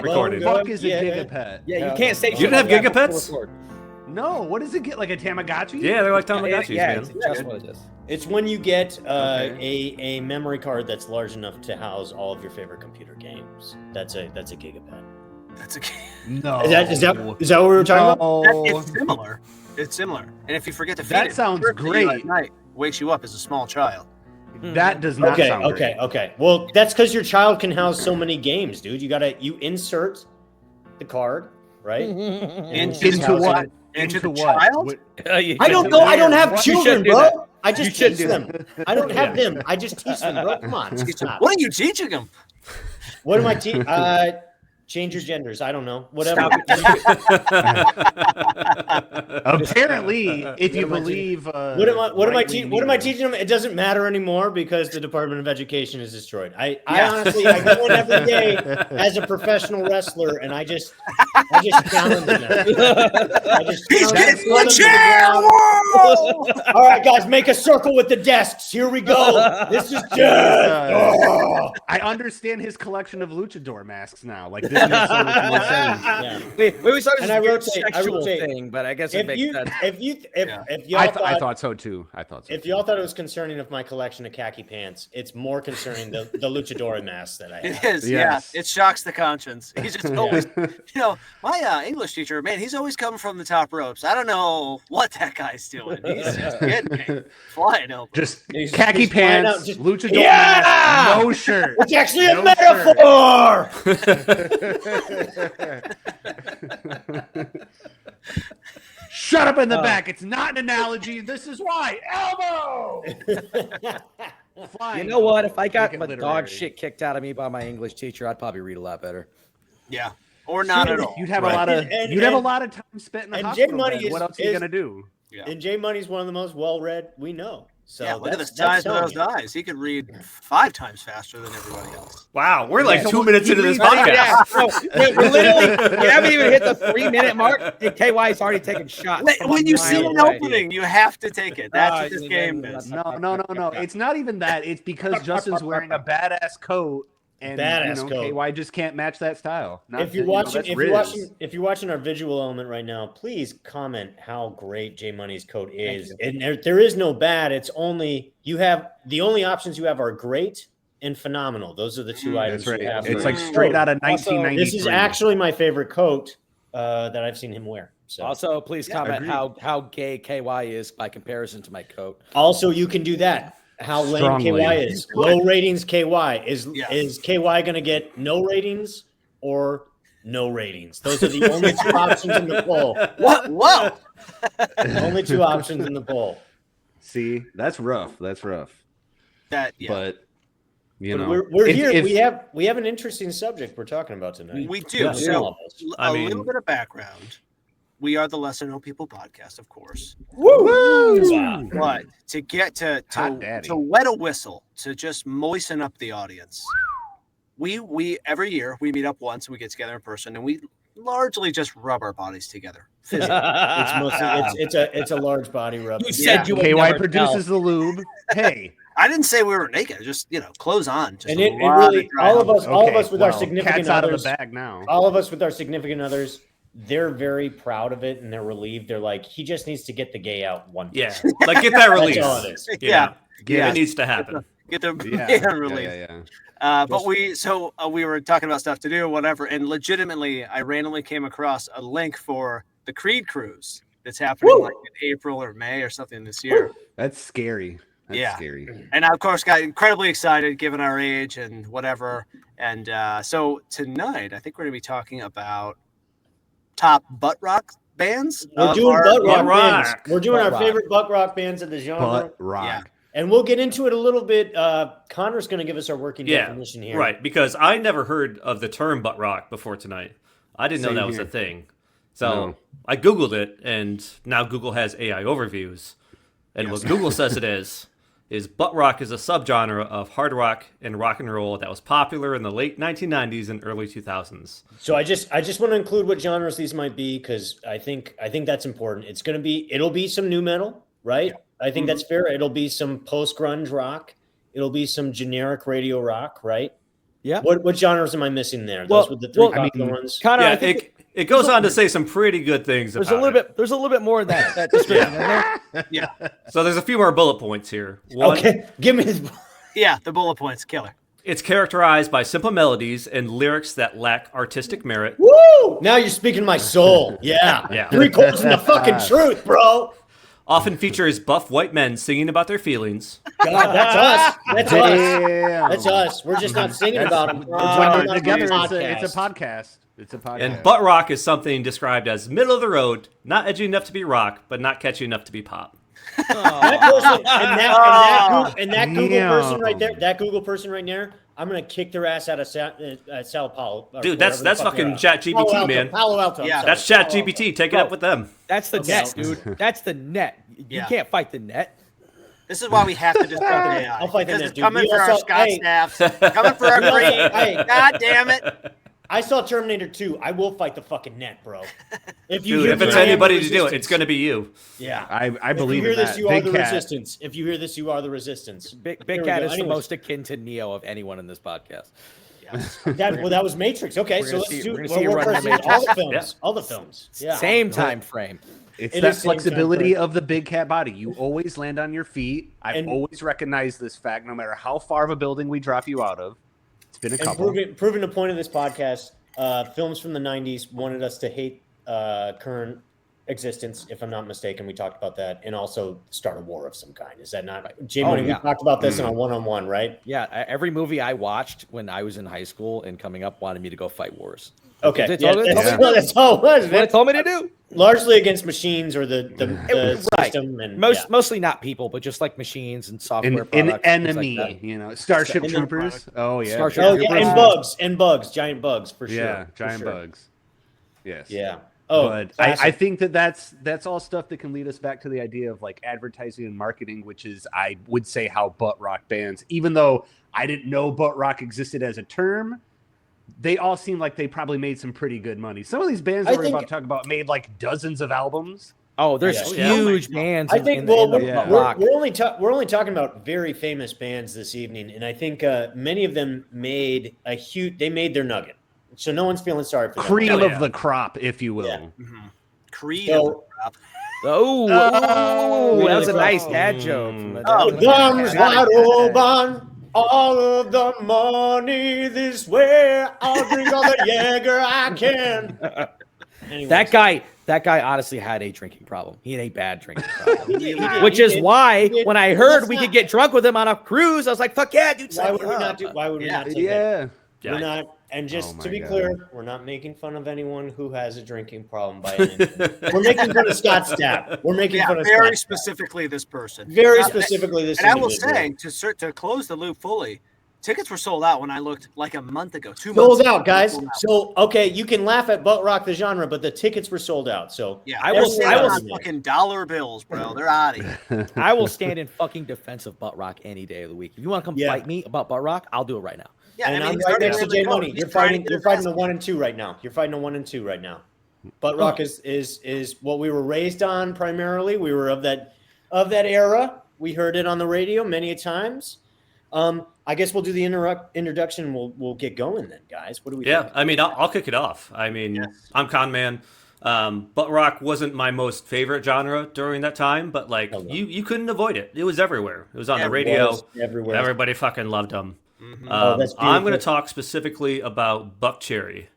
recorded. What the fuck is a gigapet? Yeah, you can't say You didn't have gigapets? No, what does it get? Like a Tamagotchi? Yeah, they're like Tamagotchis, yeah, man. it's just what it is. It's when you get a memory card that's large enough to house all of your favorite computer games. That's a gigapet. That's a No. Is that what we were talking about? It's similar. It's similar. And if you forget to feed That it, sounds first thing great. at night wakes you up as a small child. That does not sound great. Okay. Well, that's because your child can house so many games, dude. You insert the card, right? Into what? Into the what? child? I don't know. I don't have You children, should do bro. that. I just should teach do them. I don't have them. I just teach them, bro. Come on. Stop. What are you teaching them? What am I teaching? Change your genders. I don't know. Whatever. Apparently, if you believe, What am I teaching them? It doesn't matter anymore because the Department of Education is destroyed. I honestly, I go in every day as a professional wrestler, and I just challenge them. He's getting the chair! All right, guys, make a circle with the desks. Here we go. This is just. I understand his collection of luchador masks now. Like this makes so much more sense. Yeah. We always thought it was And a I weird rotate- I sexual rotate. thing, but I guess it makes sense. If y'all I thought so too. If y'all thought it was concerning of my collection of khaki pants, it's more concerning the luchador masks that I have. It is, Yes. yeah. It shocks the conscience. He's just always, my English teacher, man, he's always coming from the top ropes. I don't know what that guy's doing. He's just getting me. Flying open. Just He's khaki flying pants, out, just- luchador Yeah! mask, no shirt. It's actually a No metaphor. Shut up in the back. It's not an analogy. This is why. Elbow. Flying. You know what? If I got Make my it dog literary. shit kicked out of me by my English teacher, I'd probably read a lot better. Yeah. Or not at all. You'd have Right. a lot of And- you'd have a and- lot of time spent in the and hospital Jay Money bed. is- What else are you is- gonna do? Yeah. And Jay Money's one of the most well-read we know. So Yeah, look at the that's size of telling those you. eyes. He could read 5 times faster than everybody else. Wow, we're like Yeah. 2 minutes into this reads- podcast. Yeah, so we're literally, we haven't even hit the 3-minute mark. And KY's already taken shots. from When a you mile see an away. opening, you have to take it. That's what this yeah, game yeah, is. No. It's not even that. It's because Justin's wearing a badass coat, and Badass coat. KY just can't match that style. Not If you're you know, watching, that's if Riz. you're watching our visual element right now, please comment how great J Money's coat is. And there is no bad. It's only the only options you have are great and phenomenal. Those are the two items That's right. you have. It's for like each straight coat. out of Also, 1993. This is actually my favorite coat that I've seen him wear. So Also, please comment agreed. how gay KY is by comparison to my coat. also you can do that. How lame Strongly. KY is. Low ratings KY. Is KY going to get no ratings or no ratings? Those are the only two options in the poll. What? Whoa! Only two options in the poll. See, that's rough. That yeah. But you But know, we're if- here. if- We have an interesting subject we're talking about tonight. We do. Yeah. So I a mean- little bit of background. We are the Lesser Known People podcast, of course. Wow. But to get Hot daddy. to wet a whistle, to just moisten up the audience, we every year we meet up once and we get together in person and we largely just rub our bodies together. Physically. It's mostly it's a large body rub. You said you would KY never produces the lube. Hey, I didn't say we were naked, just clothes on. Just And a it lot really of dry all of hump. us all of okay, us with our well, significant cat's out of others. the bag now. All of us with our significant others, they're very proud of it and they're relieved. They're like, he just needs to get the gay out one. Yeah, like get that release. That's all it is. Yeah. It needs to happen. Get them Yeah, relief. yeah. But we were talking about stuff to do, whatever, and legitimately, I randomly came across a link for the Creed cruise that's happening like in April or May or something this year. That's scary. That's Yeah. scary. And I, of course, got incredibly excited given our age and whatever. And so tonight, I think we're going to be talking about top butt rock bands. We're of doing our- butt rock Butt rock. bands. We're doing Butt our rock. favorite butt rock bands of the genre. Butt rock. Yeah. And we'll get into it a little bit. Connor's going to give us our working definition here. Right, because I never heard of the term butt rock before tonight. I didn't know Same that was here. a thing. So No. I Googled it, and now Google has AI overviews. And what Google says it is butt rock is a subgenre of hard rock and rock and roll that was popular in the late 1990s and early 2000s. So I just want to include what genres these might be because I think that's important. It'll be some new metal, right? I think that's fair. It'll be some post-grunge rock. It'll be some generic radio rock, right? Yeah. What genres am I missing there? Well- Those were the three well, popular ones. Connor, I Yeah, think it goes on to say some pretty good things there's about a little it. bit. There's a little bit more of that description in there. So there's a few more bullet points here. One, Okay, give me this. Yeah, the bullet points, killer. it's characterized by simple melodies and lyrics that lack artistic merit. Woo! Now you're speaking my soul. Yeah. Yeah. 3 chords and the fucking truth, bro. Often features buff white men singing about their feelings. God, that's us. That's us. Damn. That's us. We're just not singing about them. When they're together, it's a podcast. It's a podcast. And butt rock is something described as middle of the road, not edgy enough to be rock, but not catchy enough to be pop. That person and that Google person right there, that Google person right there, I'm gonna kick their ass out of Sao Paulo. Dude, that's fucking Chat GPT, man. Palo Alto. Yeah. That's Chat GPT. Take it up with them. That's the net, dude. That's the net. You Yeah. can't fight the net. This is why we have to discuss AI. I'll fight the Because net, it's dude. coming We for our also- Scott hey. snaps. Coming for our green. Hey. God damn it. I saw Terminator 2. I will fight the fucking net, bro. If you Dude, hear if me, it's I am the anybody to do it, resistance. it's going to be you. Yeah. I If you believe hear in this, that. you are Big the Cat. resistance. If you hear this, you are the resistance. Big Here we Cat go. is the Anyways. most akin to Neo of anyone in this podcast. That was Matrix. Okay, We're so gonna let's see- do we're gonna see you we're run the pressing Matrix. all the films. Yeah. All the films. Yeah. Same time frame. It's It that is same time flexibility frame. of the big cat body. You always land on your feet. I've And- always recognized this fact, no matter how far of a building we drop you out of. It's been a And couple. proving the point of this podcast, films from the 90s wanted us to hate current existence, if I'm not mistaken. We talked about that. And also start a war of some kind. Is that not right? Jay Money, yeah. we talked about this in a one-on-one, right? Yeah, every movie I watched when I was in high school and coming up wanted me to go fight wars. Okay. That's Yeah, all it- that's all it was. That's what it told me to do. Largely against machines or the Right. system. And Mostly not people, but just like machines and software An products. enemy, things like you know, Starship And- Troopers. Oh yeah, Starship Oh, Troopers. yeah, and bugs, giant bugs for sure. yeah, for giant sure. bugs. Yes. Yeah. Oh, But classic. I think that's all stuff that can lead us back to the idea of like advertising and marketing, which is I would say how butt rock bands, even though I didn't know butt rock existed as a term, they all seem like they probably made some pretty good money. Some of these bands I that we're think- about to talk about made like dozens of albums. Oh, there's Yeah. huge bands. I in- think in, well, in the yeah. rock. we're only talking about very famous bands this evening, and I think many of them made their nugget, so no one's feeling sorry for them. Cream Hell yeah. of the crop, if you will. Yeah. Creed. So- Oh, Oh, that was a really? nice dad joke. From the Oh, Guns wide open, all of the money this way. I'll drink all the Jaeger I can. Anyways. That guy honestly had a drinking problem. He had a bad drinking problem. He did, Which he is did. why He did. when I heard Let's we not- could get drunk with him on a cruise, I was like, "Fuck yeah, dude!" Why would we not do? Why would we Yeah. not do that? Yeah. Yeah. We're not. And just Oh to my be God. clear, we're not making fun of anyone who has a drinking problem by any means. We're making fun of Scott Stapp. We're making Yeah, fun of very Scott Stapp. specifically this person. Very Yeah, specifically this. And I will individual. say, to close the loop fully, tickets were sold out when I looked like a month ago. 2 months sold ago, out, guys. sold out. So okay, you can laugh at butt rock the genre, but the tickets were sold out. So Yeah, I they're will- selling I will- on fucking dollar bills, bro. They're out of here. I will stand in fucking defense of butt rock any day of the week. If you want to come Yeah. fight me about butt rock, I'll do it right now. Yeah, and I mean, I'm he's right already next to won the Jay code. Money. He's You're trying to fighting. get You're his fighting ass a 1 and 2 right now. You're fighting a 1 and 2 right now. Butt rock is what we were raised on primarily. We were of that era. We heard it on the radio many a times. I guess we'll do the introduction. We'll get going then, guys. What do we? Yeah, think? I mean, I'll kick it off. I mean, I'm Con Man. Butt rock wasn't my most favorite genre during that time, but like Oh, no. you couldn't avoid it. It was everywhere. It was on Yeah, the it radio. Was everywhere. Everybody fucking loved them. Oh, that's I'm going to beautiful. talk specifically about Buckcherry.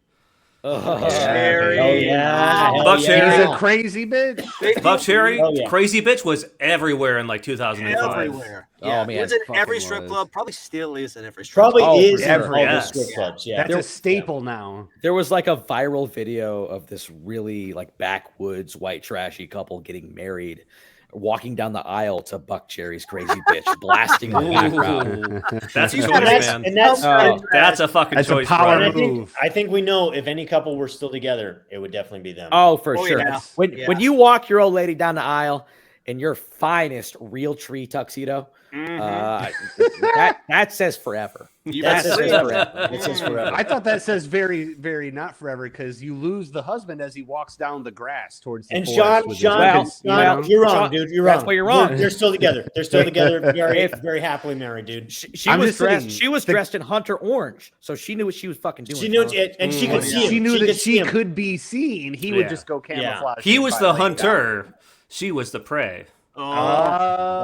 Cherry. Oh yeah, hell Buckcherry. He's yeah. a crazy bitch. Buckcherry, Oh, yeah. Crazy Bitch was everywhere in like 2005. Everywhere. Oh, Yeah, man, it was in fucking every strip was. club. Probably still is in every strip Probably club. Oh, is for in sure. all the Yes. strip clubs. Yeah, That's a staple now. There was like a viral video of this really like backwoods white trashy couple getting married, walking down the aisle to Buckcherry's Crazy Bitch, blasting in the background. That's a choice, And that's- man. and that's Oh. That's a fucking That's a choice, power bro. and move. I think we know if any couple were still together, it would definitely be them. Oh, for Oh, sure. yeah. When Yeah. when you walk your old lady down the aisle in your finest real tree tuxedo, Mm-hmm. that says forever. That says forever. It says forever. I thought that says very, very not forever because you lose the husband as he walks down the grass towards the And forest with his Well, kids, Sean, you're wrong, dude. You're That's wrong. where you're wrong. They're still together. They're still together. Very, very happily married, dude. She I'm was just dressed. saying, She was dressed in hunter orange, so she knew what she was fucking doing. She knew Sean. it, and she could see him. She knew that could see she him. could be seen. He would just go camouflage. He and was by the laying hunter. She was the prey. Oh,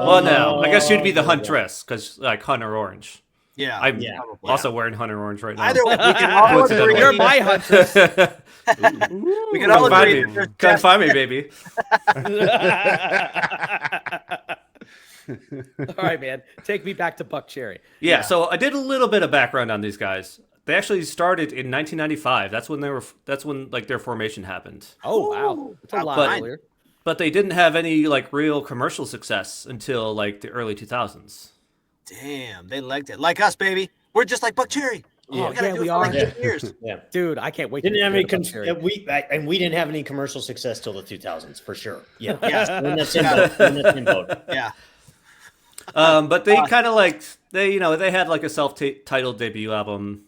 Well, no, I guess she'd be the yeah. huntress because like Hunter Orange. yeah. I'm Yeah. also wearing Hunter Orange right now. Either way, we can all agree. You're my huntress. We can all Come find agree. me. that Come there's find me, baby. All right, man. Take me back to Buckcherry. Yeah, so I did a little bit of background on these guys. They actually started in 1995. That's when like their formation happened. Oh wow, it's a lot But- earlier. But they didn't have any like real commercial success until like the early 2000s. Damn, they liked it. Like us, baby. We're just like Buckcherry. Yeah. We gotta Yeah, do we it for are. like 8 years. Yeah. Dude, I can't wait. Didn't to have hear any about Buckcherry. we didn't have any commercial success till the 2000s for sure. Yeah. Yes. We're in that same boat. We're in that same boat. Yeah. But they kind of like they had like a self-titled debut album.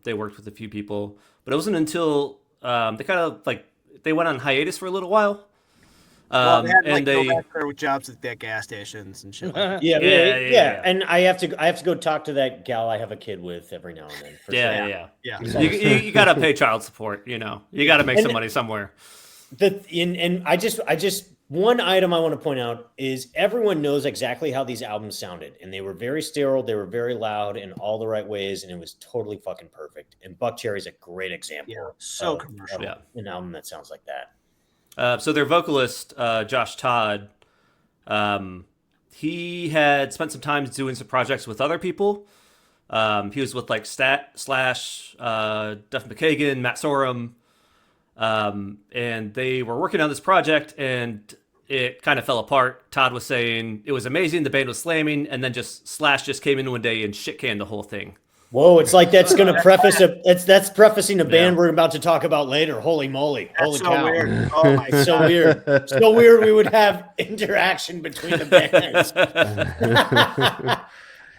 They worked with a few people, but it wasn't until they kind of like they went on hiatus for a little while. Well, they had And like they go back there with jobs at that gas stations and shit. Like that. Yeah. And I have to go talk to that gal I have a kid with every now and then. For sure. yeah. Yeah. You gotta pay child support. You gotta make some money somewhere. And I just one item I want to point out is everyone knows exactly how these albums sounded, and they were very sterile, they were very loud in all the right ways, and it was totally fucking perfect. And Buckcherry's a great example. Yeah, so of- commercial. of an album that sounds like that. So their vocalist, Josh Todd, he had spent some time doing some projects with other people. He was with like Stapp / Duff McKagan, Matt Sorum, and they were working on this project, and it kind of fell apart. Todd was saying it was amazing, the band was slamming, and then Slash just came in one day and shit canned the whole thing. Whoa, it's like that's going to preface that's prefacing a band we're about to talk about later. Holy moly! That's Holy so cow! weird. Oh my It's so weird. So weird. We would have interaction between the bands.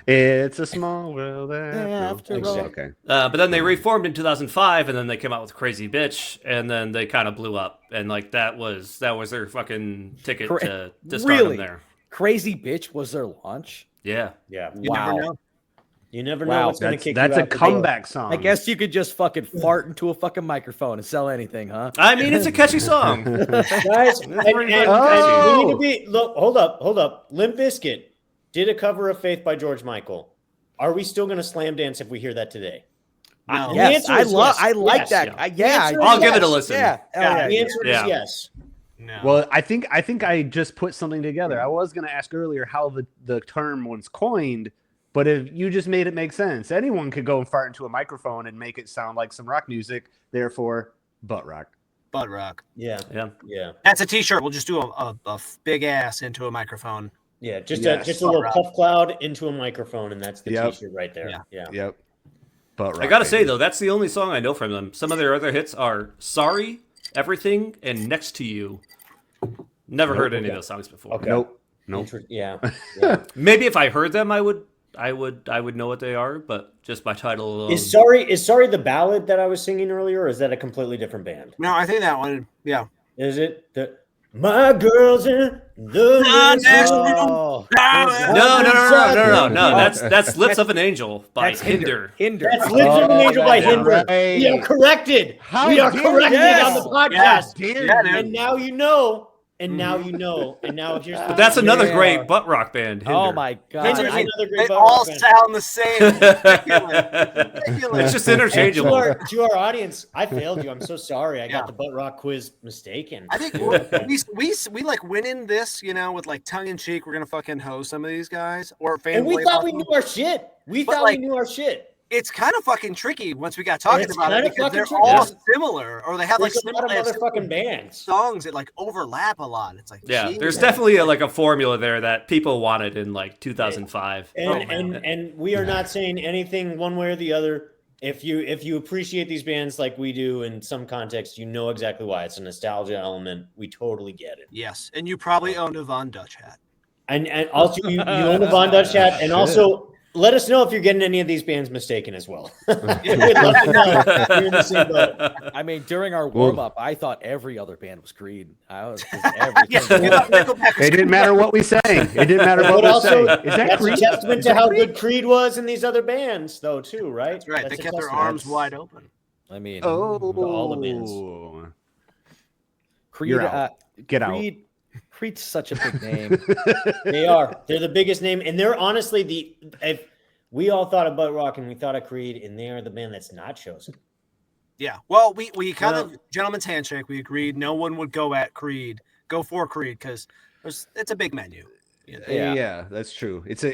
It's a small world after all. Exactly. Okay. But then they reformed in 2005, and then they came out with Crazy Bitch, and then they kind of blew up, and like that was their fucking ticket to stardom Really? there. Crazy Bitch was their launch. Yeah. Yeah. You Wow. never know. You never know Wow, what's going to kick That's you a out the door. comeback song. I guess you could just fucking fart into a fucking microphone and sell anything, huh? I mean, it's a catchy song. Guys, and we need to be look. Hold up. Limp Bizkit did a cover of "Faith" by George Michael. Are we still going to slam dance if we hear that today? No. The Yes, answer I is love. yes. I like Yes. that. Yeah. I'll give it a listen. Yeah. Yeah, The answer Yeah. is yes. No. Well, I think I just put something together. I was going to ask earlier how the term was coined, but if you just made it make sense, anyone could go and fart into a microphone and make it sound like some rock music. Therefore, butt rock. Butt rock. Yeah. Yeah. Yeah. That's a T-shirt. We'll just do a big ass into a microphone. Yeah. Just Yes. a little puff cloud into a microphone, and that's the Yep. T-shirt right there. Yeah. Yeah. Yep. Butt rock. I gotta say baby. though, that's the only song I know from them. Some of their other hits are "Sorry," "Everything," and "Next to You." Never heard any of those songs before. Okay. Nope. Yeah. Yeah. Maybe if I heard them, I would know what they are, but just by title alone. Is sorry the ballad that I was singing earlier, or is that a completely different band? No, I think that one. Yeah. Is it my girls in the Oh, No. That's "Lips of an Angel" by that's Hinder. Hinder. That's Lips of an Angel by that's Hinder. right. We are corrected. How we are dare corrected you. on the podcast. Yeah, dude. And now you know. And now you know. And now if you're But that's another Yeah. great butt rock band. Hinder. Oh my god! Hinder's I- another great They butt all rock band. sound the same. Ridiculous. It's just And interchangeable. to our audience, I failed you. I'm so sorry. I Yeah. got the butt rock quiz mistaken. I think we like went in this, with like tongue in cheek. We're gonna fucking hose some of these guys or And we fanboy thought off we them. knew our shit. We But, thought like, we knew our shit. It's kind of fucking tricky once we got talking It's about it kinda because fucking they're tricky. all Yeah. similar, or they have like There's a lot of similar motherfucking bands. songs that like overlap a lot. It's like Yeah, geez. there's definitely a formula there that people wanted in like 2005. And we are not saying anything one way or the other. If you appreciate these bands like we do in some context, you know exactly why. It's a nostalgia element. We totally get it. Yes, and you probably owned a Von Dutch hat. And also you own the Von Dutch hat, and also let us know if you're getting any of these bands mistaken as well. We'd love to know. You're in the same boat. I mean, during our warm up, I thought every other band was Creed. It didn't matter what we sang. It didn't matter what we sang. Is that that's Creed? a testament to how good Creed was in these other bands, though, too, right? That's right. That's They a kept their testament. arms wide open. I mean, all the bands. Creed, You're out. Get out. Creed's such a big name. They are. They're the biggest name, and they're honestly if we all thought of Buttrock and we thought of Creed, and they are the band that's not chosen. Yeah. Well, we kind of gentleman's handshake. We agreed no one would go for Creed because it's a big menu. Yeah, that's true. It's an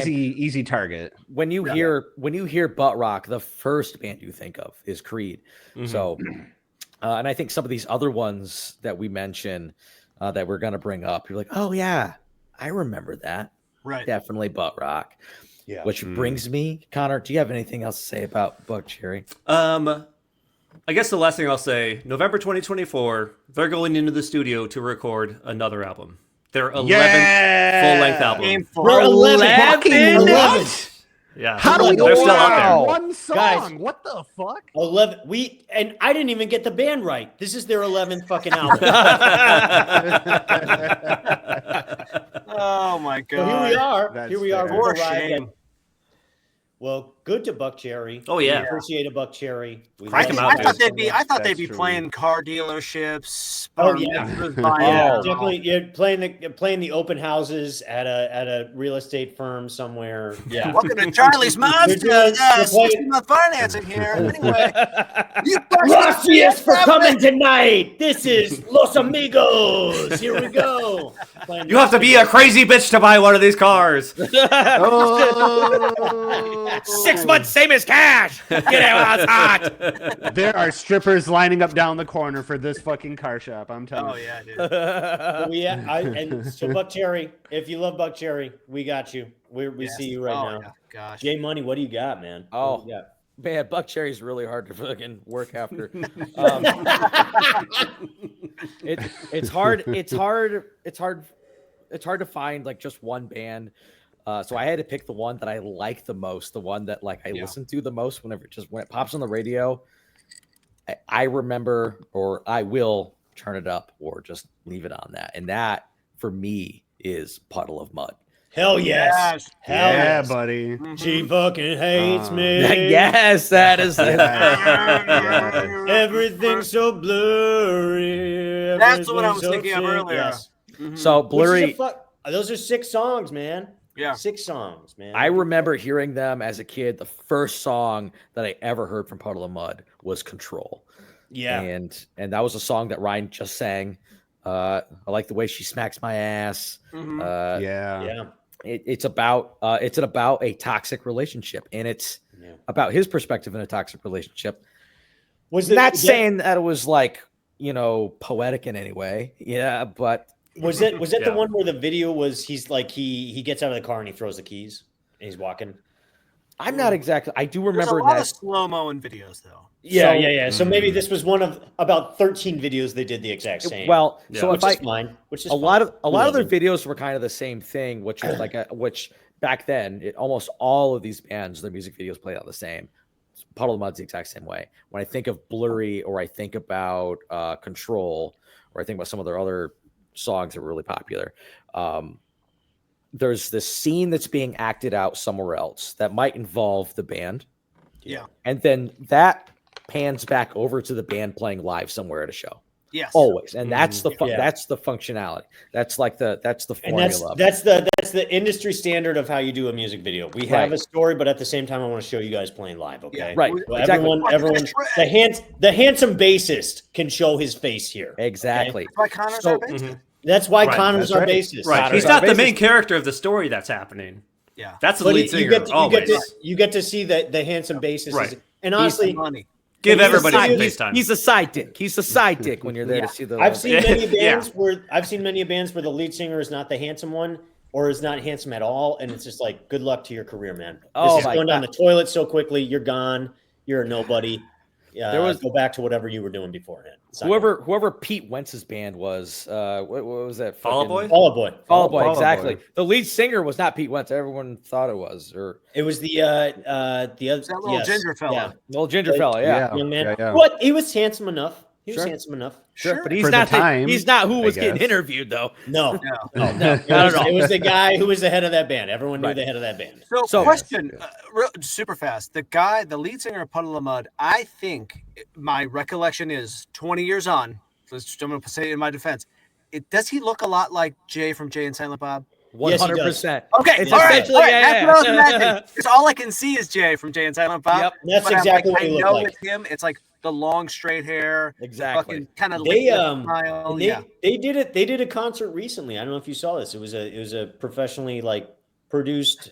easy target. When you hear Buttrock, the first band you think of is Creed. Mm-hmm. So, and I think some of these other ones that we mentioned that we're going to bring up, you're like, oh yeah, I remember that. Right. Definitely Buttrock. Yeah. Which brings me, Connor, do you have anything else to say about Buckcherry? I guess the last thing I'll say, November 2024, they're going into the studio to record another album. Their 11th full-length album. We're 11. Yeah. How do we They're still out there. One song? Guys, what the fuck? 11. And I didn't even get the band right. This is their 11th fucking album. Oh my god. So here we are. That's Here we are. fair. We've arrived. Well, good to Buckcherry. Oh yeah. We appreciate a Buckcherry. Crank 'em out, I thought they'd be true. playing car dealerships. Oh yeah, definitely. You're playing the open houses at a real estate firm somewhere. Yeah. Welcome to Charlie's Monster. 60-month financing here. Anyway, gracias for coming tonight. This is Los Amigos. Here we go. You have to be a crazy bitch to buy one of these cars. 6 months, same as cash. Get out, it's hot. There are strippers lining up down the corner for this fucking car shop. I'm telling you. yeah, dude. And so Buckcherry, if you love Buckcherry, we got you. We see you right now. Yeah. Gosh. J Money, what do you got, man? Oh, yeah. Man, Buckcherry's really hard to fucking work after. It's hard to find like just one band. So I had to pick the one that I like the most, the one that like I listen to the most when it pops on the radio. I remember, or I will turn it up or just leave it on that. And that for me is Puddle of Mudd. Hell yes. Hell yeah, yes. buddy. She fucking hates me. Yes, that is it. Everything's so blurry. That's what I was thinking of earlier. Yes. Mm-hmm. So blurry. Those are 6 songs, man. Yeah. 6 songs, man. I remember hearing them as a kid. The first song that I ever heard from Puddle of Mudd was Control. Yeah. And that was a song that Ryan just sang. I like the way she smacks my ass. Mm-hmm. Yeah. It's about a toxic relationship, and it's about his perspective in a toxic relationship. Saying that it was like, poetic in any way. Yeah, but was that the one where the video was he's like he gets out of the car and he throws the keys and he's walking? I'm not exactly. I do remember There's a lot of slow-mo in videos though. Yeah. So maybe this was one of about 13 videos they did the exact same. Well, so which is a lot of their videos were kind of the same thing, which was which back then almost all of these bands, their music videos played out the same. Puddle of Mudd's the exact same way. When I think of Blurry, or I think about Control, or I think about some of their other songs that were really popular, there's this scene that's being acted out somewhere else that might involve the band. Yeah. And then that pans back over to the band playing live somewhere at a show. Yes. Always. And that's the that's the functionality. That's like that's the formula. And that's the industry standard of how you do a music video. We have a story, but at the same time I want to show you guys playing live, okay? Yeah. Right. Well, Exactly. everyone the handsome bassist can show his face here. Exactly. That's why Connor's our bassist. That's why Connor's our bassist. Right. He's not the main character of the story that's happening. Yeah. That's the lead singer. You get to see the handsome bassist. Right. And honestly, give everybody some face time. He's a sidekick. He's a sidekick when you're there to see the. I've seen many bands where the lead singer is not the handsome one or is not handsome at all, and it's just like, good luck to your career, man. This is going down the toilet so quickly. You're gone. You're a nobody. Go back to whatever you were doing beforehand. Whoever Pete Wentz's band was, what was that? Fall Out Boy? Fall Out Boy. Fall Out Boy, Fall Out exactly. Boy. The lead singer was not Pete Wentz. Everyone thought it was, or it was the other that little ginger fella. Yeah. little ginger fella. Yeah, Young man. Yeah. What? He was handsome enough. Sure. Sure. But he's For the not time, he's not who I was getting guess. interviewed though. No. It It was the guy who was the head of that band. Everyone knew the head of that band. So question, super fast. The lead singer of Puddle of Mudd, I think my recollection is 20 years on. So I'm going to say it in my defense. Does he look a lot like Jay from Jay and Silent Bob? 100%. Okay, It's all right, essentially all right, that's what I was imagining. yeah. Because all I can see is Jay from Jay and Silent Bob. Yep. That's but I'm exactly like, what he I looked know like. it's him. It's like the long straight hair, Exactly. kind of They smile. they did it. They did a concert recently. I don't know if you saw this. It was a professionally produced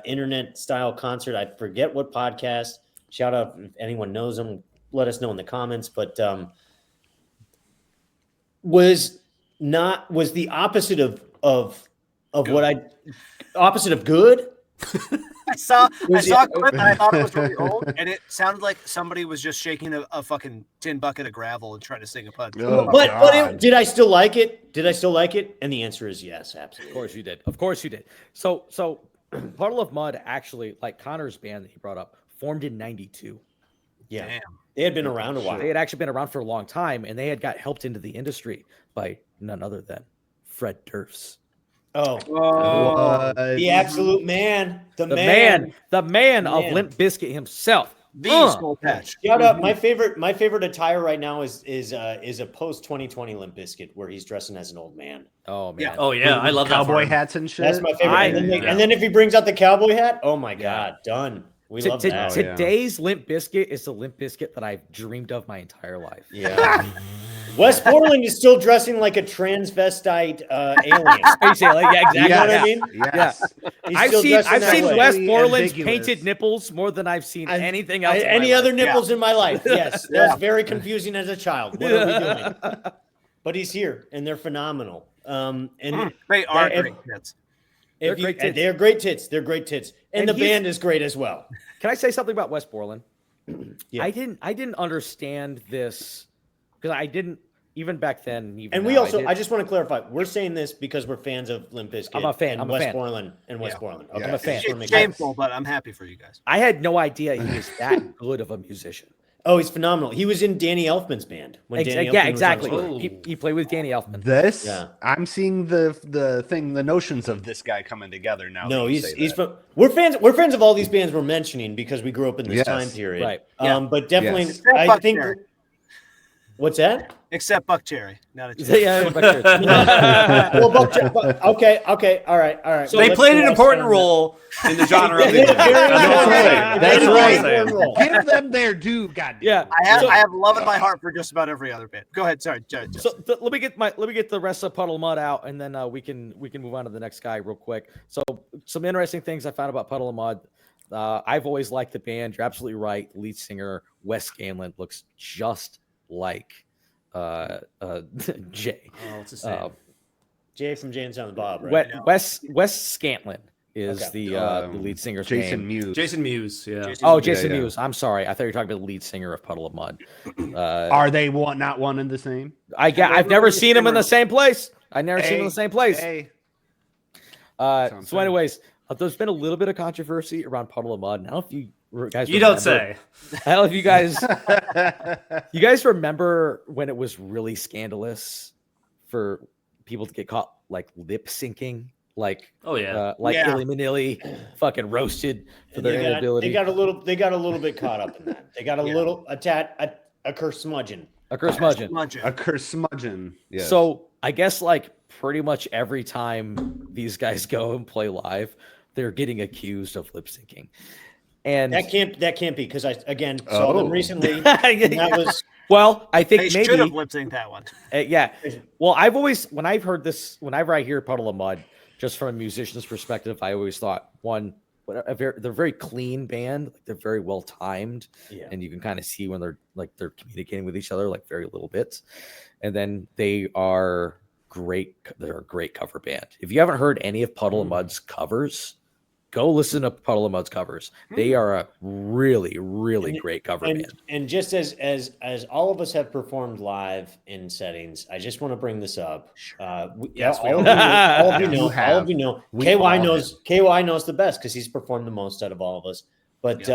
internet style concert. I forget what podcast. Shout out if anyone knows them. Let us know in the comments. But was the opposite of opposite of good. I saw a clip and I thought it was really old, and it sounded like somebody was just shaking a fucking tin bucket of gravel and trying to sing a punch. Oh, But did I still like it? And the answer is yes, absolutely. Of course you did. So Puddle of Mudd actually, like Connor's band that he brought up, formed in '92. Yeah, Damn. they had been around a while. They had actually been around for a long time, and they had got helped into the industry by none other than Fred Durst. Oh, What? the absolute man, the man of Man. Limp Bizkit himself. The skull patch. Shout out! My favorite attire right now is a post 2020 Limp Bizkit where he's dressing as an old man. Oh man. Yeah. Oh yeah, I love that. Cowboy for him. hats and shit. That's my favorite. And then if he brings out the cowboy hat, oh my god, done. We love that. Today's Limp Bizkit is the Limp Bizkit that I've dreamed of my entire life. Yeah. Wes Borland is still dressing like a transvestite alien. Space alien, yeah, exactly. You know what I mean? Yes. He's I've still seen dressing that way. Wes Borland's Ambiguous. painted nipples more than I've seen anything else. Any other nipples Yeah. in my life? Yes, that was very confusing as a child. What are we doing? But he's here, and they're phenomenal. And They are if- great hits. They're great tits. They're great tits. They're great tits, and the he's- band is great as well. Can I say something about Wes Borland? Yeah. I didn't understand this because I didn't even back then. Even And we now, also, I just want to clarify, we're saying this because we're fans of Limp Bizkit. I'm a fan. And I'm a Wes fan. Borland and Wes Yeah. Borland. Yeah. Okay. I'm a fan. Just wanna make It's sure. shameful, but I'm happy for you guys. I had no idea he was that good of a musician. Oh, he's phenomenal. He was in Danny Elfman's band. When Danny Elfman Yeah, was on exactly. tour. Oh. He played with Danny Elfman. This, Yeah. I'm seeing the notions of this guy coming together now. No, that you he's say that. from. We're fans of all these bands we're mentioning because we grew up in this Yes. time period. Right. Yeah. But definitely, Yes. I think. Buckcherry. What's that? Except Buckcherry. Not a Yeah, Well, okay, all right. So they let's played do an that important sound. role in the genre of They did music. a very That's important what I'm That's saying. right. That's what I'm saying. Give them their due, goddamn. yeah. I have love in my heart for just about every other band. Go ahead. Sorry. Justin. So let me get the rest of Puddle of Mudd out, and then we can move on to the next guy real quick. So some interesting things I found about Puddle of Mudd. I've always liked the band. You're absolutely right. The lead singer Wes Scantlin looks just like Jay. Oh, what's his name? Jay from Jay and Silent Bob, right? Wes Scantlin is Okay. the lead singer's Jason name. Mewes. Jason Mewes. Yeah. Jason yeah. Mewes. I'm sorry. I thought you were talking about the lead singer of Puddle of Mudd. Are they not one and the same? I've never seen him in the same place. I've never seen him in the same place. Hey. So, anyways, there's been a little bit of controversy around Puddle of Mudd. I don't know if you guys. You don't remember. say. I don't know if you guys. You guys remember when it was really scandalous for people to get caught like lip syncing, like Oh yeah. Yeah. Illy Manilly fucking roasted for And their inability. They got a little bit caught up in that. They got a curse smudging. A curse smudging. A curmudgeon. Yes. So I guess like pretty much every time these guys go and play live, they're getting accused of lip syncing. And That can't be because I again saw them Oh. recently. And that was well, I think They maybe should have lip synced that one. yeah. Well, I've always when I've heard this, whenever I hear Puddle of Mudd, just from a musician's perspective, I always thought they're a very clean band. Like they're very well timed, Yeah. and you can kind of see when they're communicating with each other, like very little bits. And then they are great. They're a great cover band. If you haven't heard any of Puddle of Mudd's covers, go listen to Puddle of Mudd's covers. They are a really, really great cover band. And just as all of us have performed live in settings, I just want to bring this up. All of you know, KY knows the best because he's performed the most out of all of us. But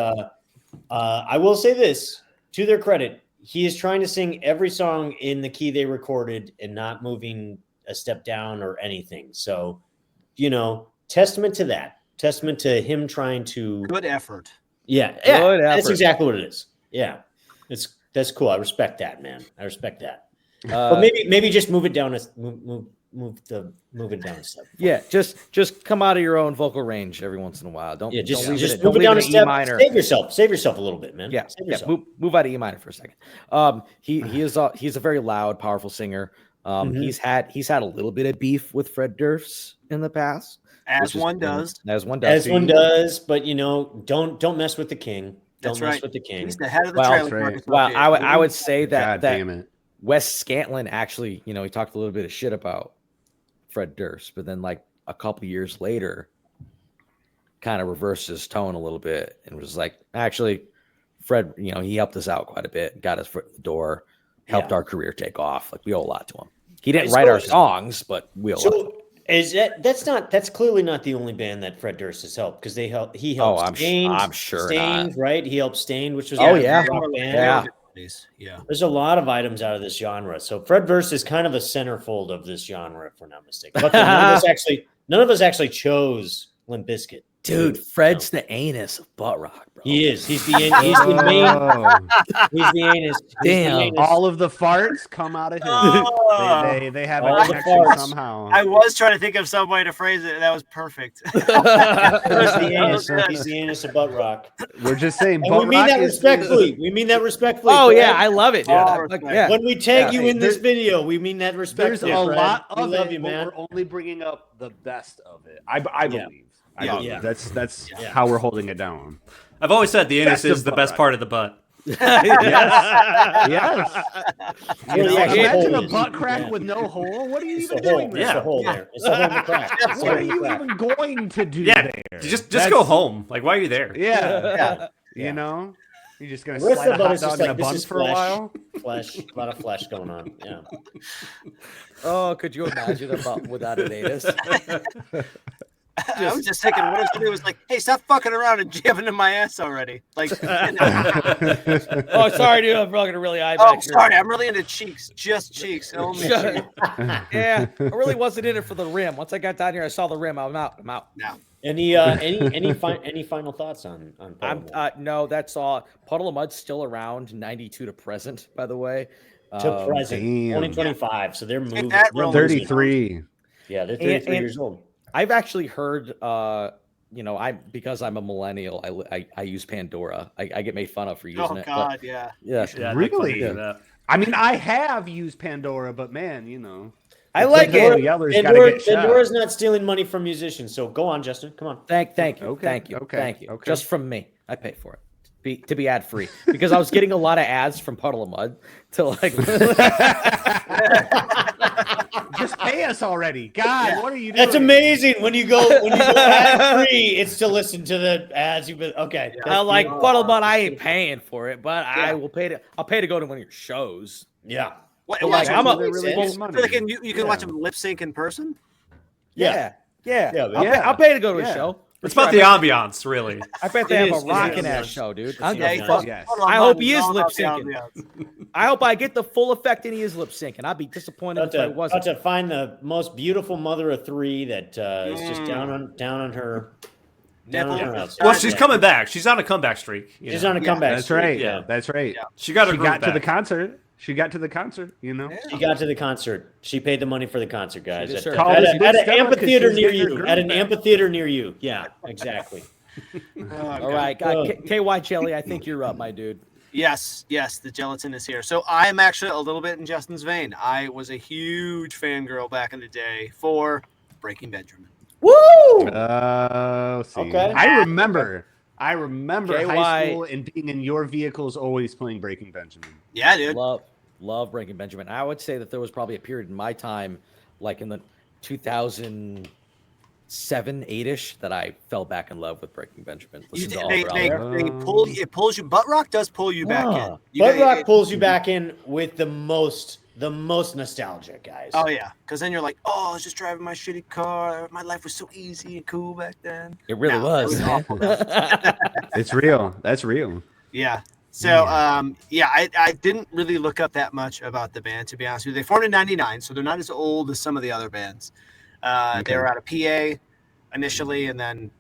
I will say this, to their credit, he is trying to sing every song in the key they recorded and not moving a step down or anything. So, testament to that. Testament to him trying to Good effort. Yeah, Good that's effort. exactly what it is. Yeah, that's cool. I respect that, man. I respect that. But maybe just move it down move it down a step. Yeah, just come out of your own vocal range every once in a while. Don't Just don't leave just it, move don't it down a leave it in E step. minor. Save yourself a little bit, man. Yeah, Save yourself. move out of E minor for a second. He's a very loud, powerful singer. He's had a little bit of beef with Fred Durst in the past, As one does. As one does. But don't mess with the king. Don't That's mess right. with the king. He's the head of the Well, trailer. that's Well, I would say God that damn it. Wes Scantlin actually, he talked a little bit of shit about Fred Durst, but then like a couple years later, kind of reversed his tone a little bit and was like, actually, Fred, he helped us out quite a bit, got his foot in the door, helped our career take off. Like we owe a lot to him. He didn't write our songs, but we owe a lot to him. That's clearly not the only band that Fred Durst has helped because he helped I'm sure Stained, not. right? He helped Stained, which was Oh, a yeah. rock band. Yeah. There's a lot of items out of this genre. So Fred Durst is kind of a centerfold of this genre, if we're not mistaken. But none of us actually chose Limp Bizkit. Dude, Fred's the anus of Buttrock, bro. He is. He's the main. He's the anus. Damn. All of the farts come out of him. They have All a the connection farts. somehow. I was trying to think of some way to phrase it. That was perfect. He's the anus. He's the anus of Buttrock. We're just saying, And we mean that respectfully. We mean that respectfully. Oh Fred. yeah, I love it, dude. Oh, Yeah. When we tag you Hey, in this video, we mean that There's respectfully. a Fred. lot We of love it, you, but man. we're only bringing up the best of it. I believe. I believe. Yeah. That's how we're holding it down. I've always said the anus Best of is the butt best rock. part of the butt. Yes. Imagine a butt crack Yeah. with no hole. What are you It's even the hole. doing It's there? the hole there. It's the hole in the crack. It's the What hole are in the you crack. even going to do Yeah, there? just That's- go home. Like, why are you there? Yeah. Yeah. You're just gonna The rest slide of a it hot is just dog in a like, this bun is for a while. Flesh, a lot of flesh going on. Yeah. Oh, could you imagine about without an anus? I was just thinking, what if somebody was like, "Hey, stop fucking around and jamming in my ass already"? Like, Oh, sorry, dude. I'm fucking really high oh, back here. sorry, I'm really into cheeks, just cheeks. Only cheeks. Yeah, I really wasn't in it for the rim. Once I got down here, I saw the rim. I'm out. Now, Any final thoughts on Puddle of Mudd? No, that's all. Puddle of Mudd's still around, 92 to present, by the way. To present, damn. 2025. So they're moving. that they're roll. moving. 33. Yeah, they're 33 And- years old. I've actually heard, because I'm a millennial, I use Pandora. I get made fun of for using oh it. God, yeah. Yeah, Yeah, I'd Really? make fun of that. I mean, I have used Pandora, but man, I like Pandora it. Yeller's gotta get shot. Pandora's not stealing money from musicians. So go on, Justin. Come on. Thank you, Okay, thank you, okay, thank you. okay. Just from me, I pay for it to be ad free because I was getting a lot of ads from Puddle of Mudd to like. Just pay us already. God, what are you doing? That's amazing. When you go ad free, it's to listen to the ads. You've been okay. I like Puddle of Mudd. I ain't paying for it, but I will pay to. I'll pay to go to one of your shows. Yeah. What, But, like, I'm a- They're really well, good money. so they can, you can watch them lip sync in person. Yeah. Yeah, I'll pay to go to a yeah. show. It's about the ambiance, really. I bet they It have is, a it rocking is. ass show, dude. Yeah, Yes. I hope he is lip syncing. I hope I get the full effect and he is lip syncing. I'd be disappointed if I About wasn't. to find the most beautiful mother of three that is just down on her. Down on her house. Well, she's coming back. She's on a comeback streak. She's on a comeback. That's streak, right. Yeah. That's right. Yeah. She got her She groove got to the back. concert. She got to the concert, She got to the concert. She paid the money for the concert, guys. She At, deserved it. at, Call at this an bitch Stella 'cause amphitheater she's near getting her you. groove At an back. amphitheater near you. Yeah, exactly. All right, KY Jelly, I think you're up, my dude. Yes, the gelatin is here. So I am actually a little bit in Justin's vein. I was a huge fangirl back in the day for Breaking Benjamin. Woo! See. Okay. I remember KY. high school and being in your vehicles always playing Breaking Benjamin. Yeah, dude. Love Breaking Benjamin. I would say that there was probably a period in my time, like in the 2000, 7, 8-ish that I fell back in love with Breaking Benjamin. Listened to all They their albums. pull it pulls you. Buttrock does pull you back in. Buttrock pulls you back in with the most nostalgic, guys. Oh yeah, because then you're like, oh, I was just driving my shitty car. My life was so easy and cool back then. It really was. awful. It's real. That's real. Yeah. So, I didn't really look up that much about the band, to be honest with you. They formed in '99, so they're not as old as some of the other bands. They were out of PA initially, and then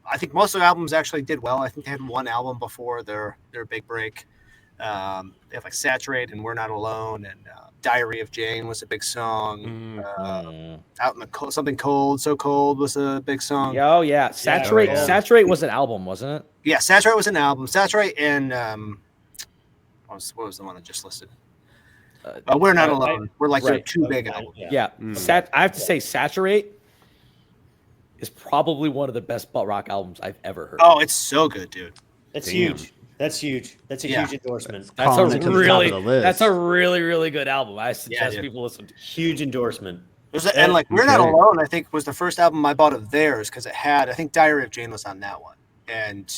I think most of the albums actually did well. I think they had one album before their big break. They have like Saturate and We're Not Alone, and Diary of Jane was a big song. Out in the cold, Something Cold, So Cold was a big song. Oh yeah, Saturate. Yeah. Saturate was an album, wasn't it? Yeah, Saturate was an album. Saturate and what was the one I just listed? We're Not Alone. We're like their two big albums. Yeah. I have to say, Saturate is probably one of the best butt rock albums I've ever heard. Oh, it's so good, dude. That's huge. That's huge. That's a huge endorsement. That's Calling it to the top of the list. a really good album. I suggest people listen to. Huge endorsement. And like We're Not Alone, I think was the first album I bought of theirs because it had, I think Diary of Jane was on that one. And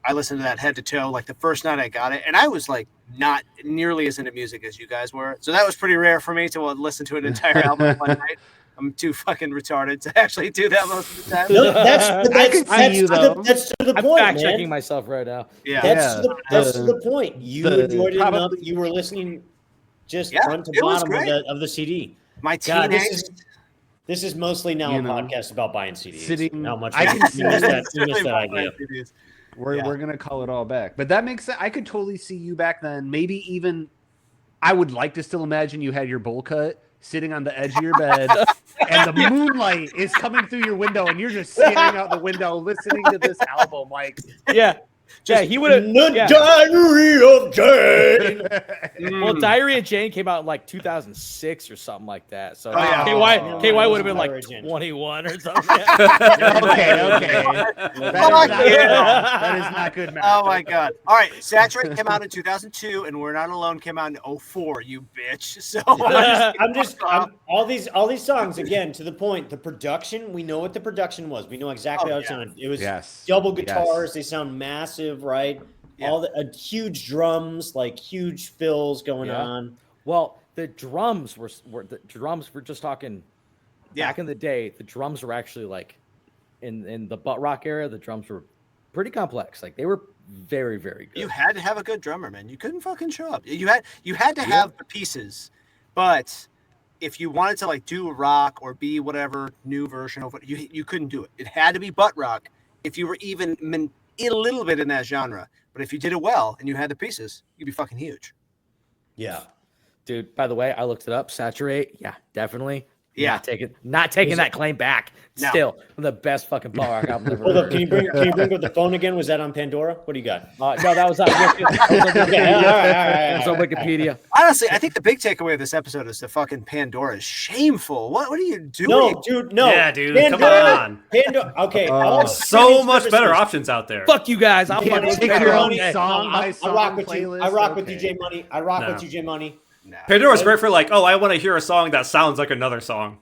I listened to that head to toe like the first night I got it. And I was like not nearly as into music as you guys were. So that was pretty rare for me to listen to an entire album one night. I'm too fucking retarded to actually do that most of the time. No, that's to the I'm point, fact man. checking myself right now. Yeah. That's to the point. You enjoyed it enough. You were listening just front to it was bottom great. of the CD. My God, teenage. this is mostly now a podcast about buying CDs. Sitting- How much I can you missed that idea. We're gonna call it all back, but that makes sense. I could totally see you back then. Maybe even I would like to still imagine you had your bowl cut, sitting on the edge of your bed, and the moonlight is coming through your window, and you're just staring out the window, listening to this album. Like, He would have. Diary of Jane. Well, Diary of Jane came out in like 2006 or something like that. So KY would have been like 21 or something. okay. That is not good math. Oh my god! All right, Saturate came out in 2002, and We're Not Alone came out in 2004. You bitch! So all these songs again. To the point, the production. We know what the production was. We know exactly how it sounded. It was double guitars. They sound massive, right? Yeah. All the huge drums, like huge fills going on. Well, the drums were just talking. Back in the day, the drums were actually like in the butt rock era. The drums were pretty complex. Like they were very, very good. You had to have a good drummer, man. You couldn't fucking show up. You had to have the pieces, but if you wanted to like do rock or be whatever new version of it, you couldn't do it. It had to be butt rock if you were even a little bit in that genre. But if you did it well and you had the pieces, you'd be fucking huge. Yeah. Dude, by the way, I looked it up. Saturate. Yeah, definitely. Yeah. Not taking that claim back. No. Still one of the best fucking butt rock albums ever Hold up. heard. Can you bring up the phone again? Was that on Pandora? What do you got? No, that was on Wikipedia. Honestly, I think the big takeaway of this episode is the fucking Pandora is shameful. What are you doing? No, dude, no. Yeah, dude, Pandora, come on. Pandora. Okay. So much better options out there. Fuck you guys. I'll Can't fucking pick your own Okay. song by I song rock with you. playlist. I rock with Okay. DJ Money. I rock with DJ Money. No. Pandora's great for like, I want to hear a song that sounds like another song.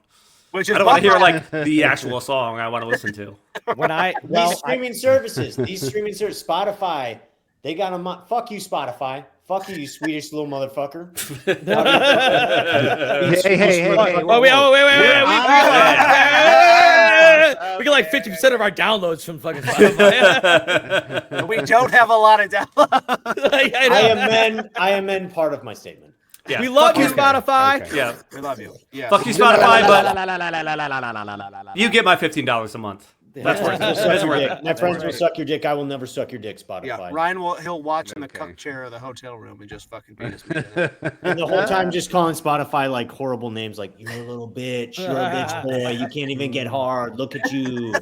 Which is I don't want to hear like the actual song I want to listen to. These streaming services, Spotify, they got them. Fuck you, Spotify. Fuck you, you Swedish little motherfucker. Hey. Wait. We get like 50% of our downloads from fucking Spotify. we don't have a lot of downloads. I amend part of my statement. Yeah. We love you, Okay. Spotify. Okay. Yeah. We love you. Yeah. Fuck you, Spotify, but you get my $15 a month. That's worth it. It's worth it. My friends will suck your dick. I will never suck your dick, Spotify. Yeah, Ryan he'll watch in the cuck chair of the hotel room and just fucking beat us. And the whole time just calling Spotify like horrible names like, you're a little bitch, you're a bitch boy, you can't even get hard, look at you.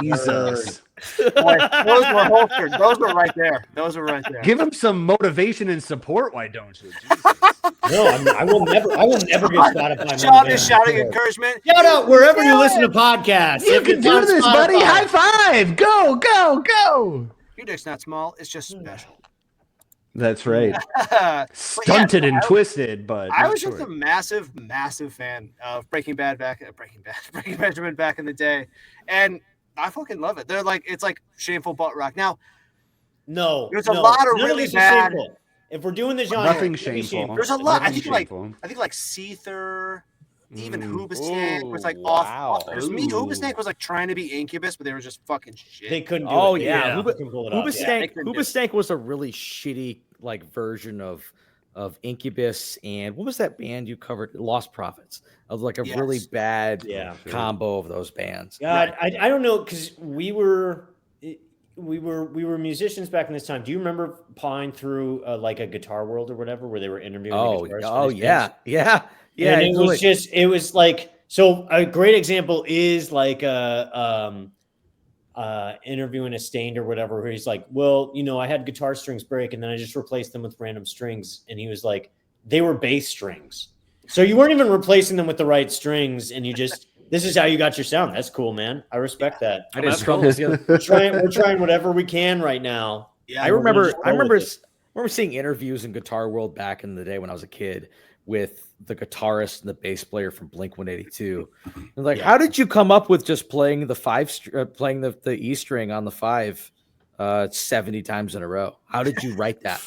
Jesus. Boy, those were holstered. Those were right there. Give him some motivation and support, why don't you? Jesus. No, I will never get Spotify. Sean is shouting encouragement. Shout out wherever you listen to podcasts. You If can it's do on this, Spotify. buddy. High five. Go. Your dick's not small. It's just special. That's right. But Stunted and twisted, but I not was just short. a massive fan of Breaking Benjamin back in the day, and I fucking love it. They're like, it's like shameful butt rock. Now, No, there's a lot of none really this is bad. shameful. If we're doing the genre, Nothing let me shameful. There's a lot. Nothing I shameful. think like Seether, even Mm. Hoobastank was like Ooh, off. wow. There's me. Ooh. Hoobastank was like trying to be Incubus, but they were just fucking shit. They couldn't do Oh it. yeah, Yeah. They couldn't pull it off. Hoobastank. Yeah. Hoobastank was a really shitty like version of Incubus, and what was that band you covered? Lost Prophets. Of like a really Yes. bad Yeah. combo of those bands. God, I don't know, because we were musicians back in this time. Do you remember pawing through like a Guitar World or whatever, where they were interviewing? Oh, the guitarists oh for these yeah, bands? yeah, yeah. And it was like, so a great example is like interviewing a Stained or whatever, where he's like, well, I had guitar strings break and then I just replaced them with random strings. And he was like, they were bass strings. So you weren't even replacing them with the right strings, and this is how you got your sound. That's cool, man. I respect that. I just cool. We're trying whatever we can right now. Yeah, I we're gonna remember just roll with it. seeing interviews in Guitar World back in the day when I was a kid with the guitarist and the bass player from Blink 182. And like, how did you come up with just playing playing the E string on the 5 70 times in a row? How did you write that?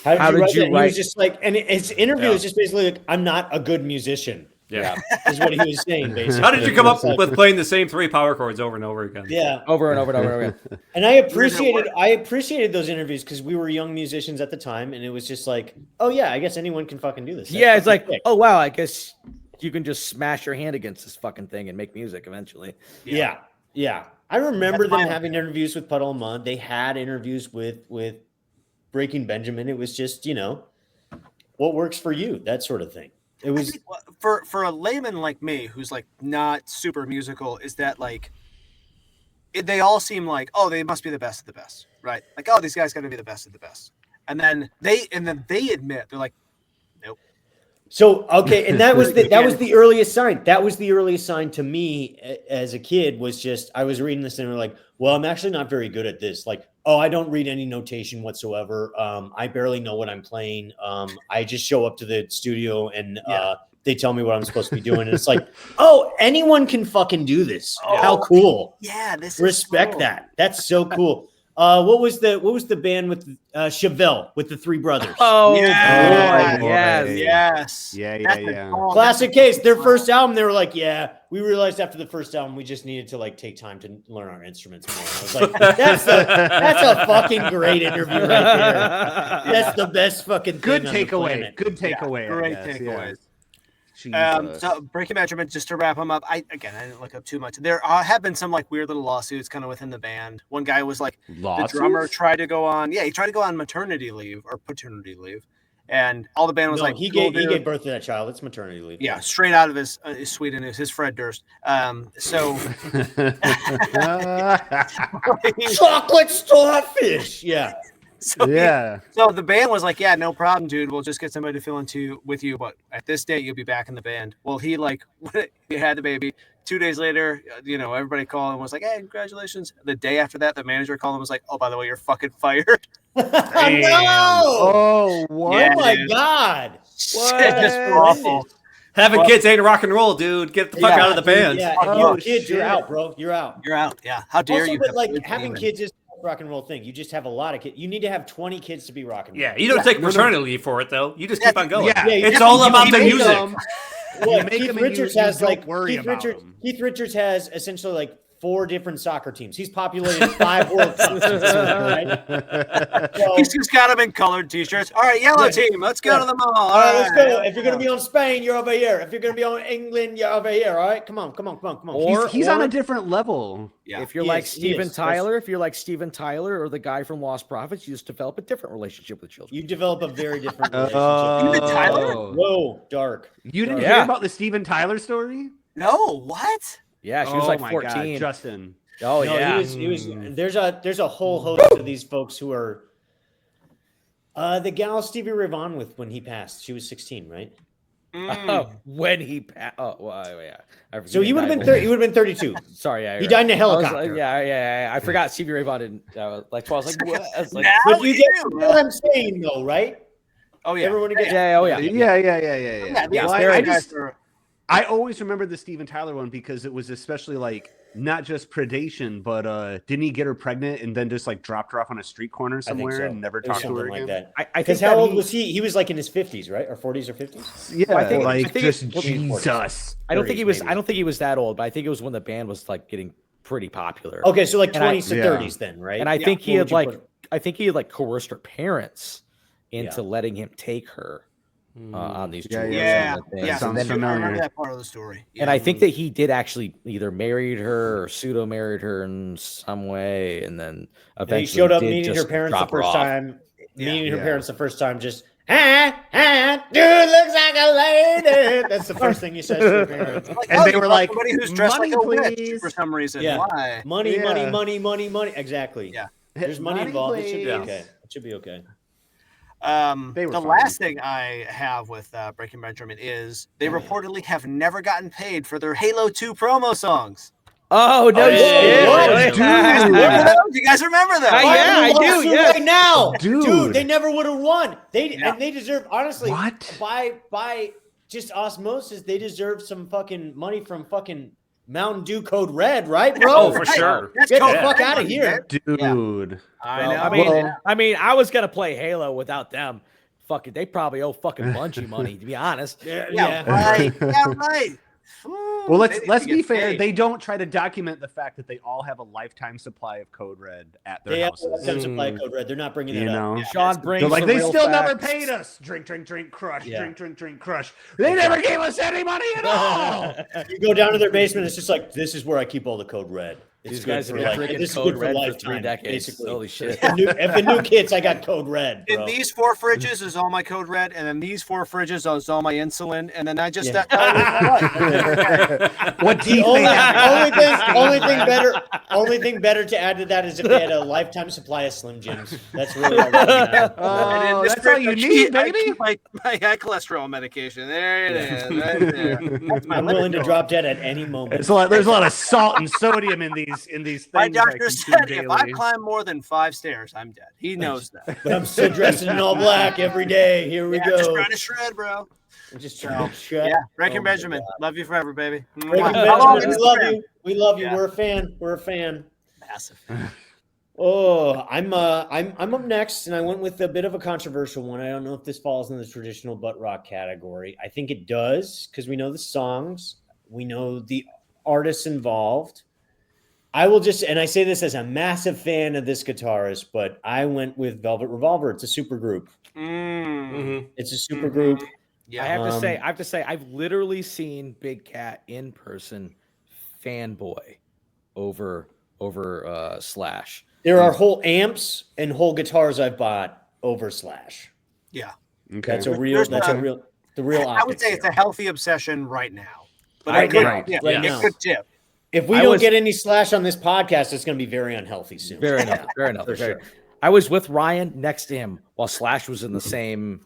How did you write? He was just like, and his interview was just basically like, I'm not a good musician. Yeah. Is what he was saying, basically. How did you come up with playing the same 3 power chords over and over again? Yeah. Over and over and over and over. And I appreciated those interviews because we were young musicians at the time, and it was just like, oh yeah, I guess anyone can fucking do this. Yeah, it's like, sick. oh wow, I guess you can just smash your hand against this fucking thing and make music eventually. Yeah. I remember them having interviews with Puddle of Mudd. They had interviews with Breaking Benjamin. It was just, what works for you, that sort of thing. It was for a layman like me, who's like not super musical, is that like they all seem like, oh, they must be the best of the best, right? Like, oh, these guys got to be the best of the best, and then they admit, they're like, nope. So okay, and that was the earliest sign. That was the earliest sign to me as a kid. Was just, I was reading this and we're like, well, I'm actually not very good at this. Like, oh, I don't read any notation whatsoever. I barely know what I'm playing. I just show up to the studio and they tell me what I'm supposed to be doing. And it's like, oh, anyone can fucking do this. Oh, how cool! Yeah, this Respect is cool. that. That's so cool. What was the band with Chevelle with the 3 brothers? Oh, Yeah. boy, yes. Yes. Yeah. That's a song. Classic case. Their first album, they were like, yeah, we realized after the first album, we just needed to like take time to learn our instruments more. I was like, that's a fucking great interview right there. That's the best fucking Good thing on the takeaway. planet. Good takeaway. I Great guess, takeaways. Yeah. So Breaking Benjamin, just to wrap them up, I didn't look up too much. There have been some like weird little lawsuits kind of within the band. One guy was like, the drummer tried to go on maternity leave or paternity leave, and all the band was No, like, he "Cool, gave dude." birth to that child. It's maternity leave. Yeah, straight out of his Sweden, his Fred Durst. So Chocolate starfish. Yeah. So Yeah. So the band was like, yeah, no problem, dude. We'll just get somebody to fill in with you. But at this date, you'll be back in the band. Well, he had the baby. 2 days later, everybody called and was like, hey, congratulations. The day after that, the manager called and was like, oh, by the way, you're fucking fired. No! Oh, what? Yeah, Oh my dude. God. Just awful. Having kids ain't rock and roll, dude. Get the fuck out of the band. Yeah, if Oh, you're a kid, shit. you're out, bro. You're out. You're out. Yeah. How dare Also, you? but have like kids having anyway. kids is a rock and roll thing. You just have a lot of kids. You need to have 20 kids to be rock and roll. Yeah, you don't take paternity leave for it, though. You just keep on going. Yeah. Yeah, you It's just- all you about make the them- music. Well, You make Keith them and Richards you has don't like worry Keith about Richards. them. Keith Richards has essentially like 4 different soccer teams. He's populated 5 World Cups. Right? So, He's just got them in colored t-shirts. All right, yellow team. Let's go to the mall. all right, let's go. If you're going to be on Spain, you're over here. If you're going to be on England, you're over here. All right, come on. Or- He's on a different level. Yeah. If you're He like is, he Steven is. Tyler, or the guy from Lost Prophets, you just develop a different relationship with children. You develop a very different relationship. Steven Tyler? Whoa, dark. You didn't Yeah. hear about the Steven Tyler story? No, what? Yeah, she was like my 14. God, Justin. Oh No, yeah. he was. There's a whole host of these folks who are. The gal Stevie Ray Vaughan with when he passed, she was 16, right? When he passed. Oh, well, yeah. So he would have been 30. He would have been 32. Sorry, yeah. He died in a helicopter. Yeah. I forgot Stevie Ray Vaughan didn't. Like 12. I was like, what? I was like, But you get what I'm saying, though, right? Oh yeah. Everyone gets. Yeah. I always remember the Steven Tyler one because it was especially like not just predation, but didn't he get her pregnant and then just like dropped her off on a street corner somewhere and never talked to her like again? that. Because how old was he? He was like in his 50s, right? Or 40s or 50s? Yeah, I think Jesus. I don't think he was that old, but I think it was when the band was like getting pretty popular. Okay, so like 20s to 30s then, right? And I think he had like coerced her parents into letting him take her on these tours. Sounds familiar. I remember that part of the story. Yeah. And I think that he did actually either married her or pseudo married her in some way, and then eventually he showed up meeting her parents the first time. Meeting her parents the first time, just dude looks like a lady. That's the first thing he says to her parents. And they were like, somebody who's dressed like a witch for some reason. Yeah. Why? Money. Exactly. Yeah. There's money involved. It should be okay. It should be okay. The last thing I have with Breaking Benjamin is they reportedly have never gotten paid for their Halo 2 promo songs. Oh no! Dude, you guys remember that? Yeah, I do. Yeah, right now, dude, they never would have won. And they deserve, honestly, what? By just osmosis, they deserve some fucking money from fucking Mountain Dew Code Red, right, bro? Oh, for sure. Get the fuck out of here, dude. I know. I mean, I was gonna play Halo without them. Fucking, they probably owe fucking Bungie money, to be honest. Right. Well, let's be fair. They don't try to document the fact that they all have a lifetime supply of Code Red at their houses. They have a lifetime supply of Code Red. They're not bringing that up. Sean brings. They're like, they real still facts. never paid us. Drink, crush. Drink, crush. They never gave us any money at all. You go down to their basement. It's just like, this is where I keep all the Code Red. These guys have been drinking Code Red for 3 decades. Basically. Holy shit! If the new kits, I got Code Red. Bro. In these 4 fridges is all my Code Red, and then these 4 fridges is all my insulin, and then I just What the only thing better to add to that is if they had a lifetime supply of Slim Jims. That's really all that's all you need, baby. My high cholesterol medication. There it is. Right there. I'm willing to drop dead at any moment. There's a lot of salt and sodium in these things. My doctor said if I climb more than 5 stairs, I'm dead. He knows that. But I'm still dressed in all black every day. Here we go. Just trying to shred, bro. I'm just trying to shred. Yeah, Breaking Benjamin. Love you forever, baby. Breaking Benjamin, we love you. We love you. Yeah. We're a fan. Massive. Oh, I'm up next, and I went with a bit of a controversial one. I don't know if this falls in the traditional butt rock category. I think it does because we know the songs, we know the artists involved. I will just, and I say this as a massive fan of this guitarist, but I went with Velvet Revolver. It's a super group. It's a super group. Yeah, I have to say, I've literally seen Big Cat in person, fanboy over Slash. There are whole amps and whole guitars I've bought over Slash. Yeah, okay. That's the real. I would say it's a healthy obsession right now. But right now. It could tip. If we don't get any Slash on this podcast, it's going to be very unhealthy soon. Very unhealthy. Sure. I was with Ryan next to him while Slash was in the same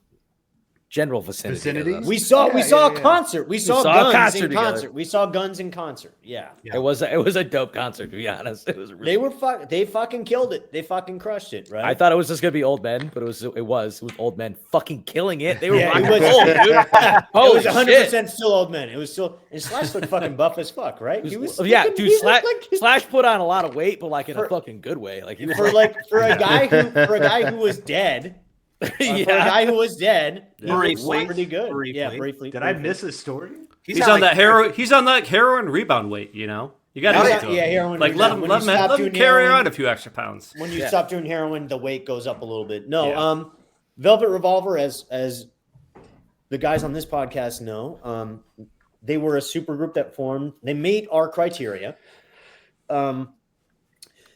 general vicinity. We saw a concert. We saw Guns in concert. We saw Guns in concert. Yeah. It was a dope concert, to be honest. It was. Really they fucking killed it. They fucking crushed it. Right. I thought it was just gonna be old men, but it was old men fucking killing it. They were rocking old, dude. It was 100% still old men. It was still, and Slash looked fucking buff as fuck, right? Slash put on a lot of weight, but like in a fucking good way. Like for a guy who was dead. For a guy who was dead, briefly, pretty good. Briefly. Did I miss his story? He's on that heroin. He's on that heroin rebound weight. You know, you got to heroin. Like let him carry on a few extra pounds. When you stop doing heroin, the weight goes up a little bit. No, Velvet Revolver, as the guys on this podcast know, they were a super group that formed. They made our criteria.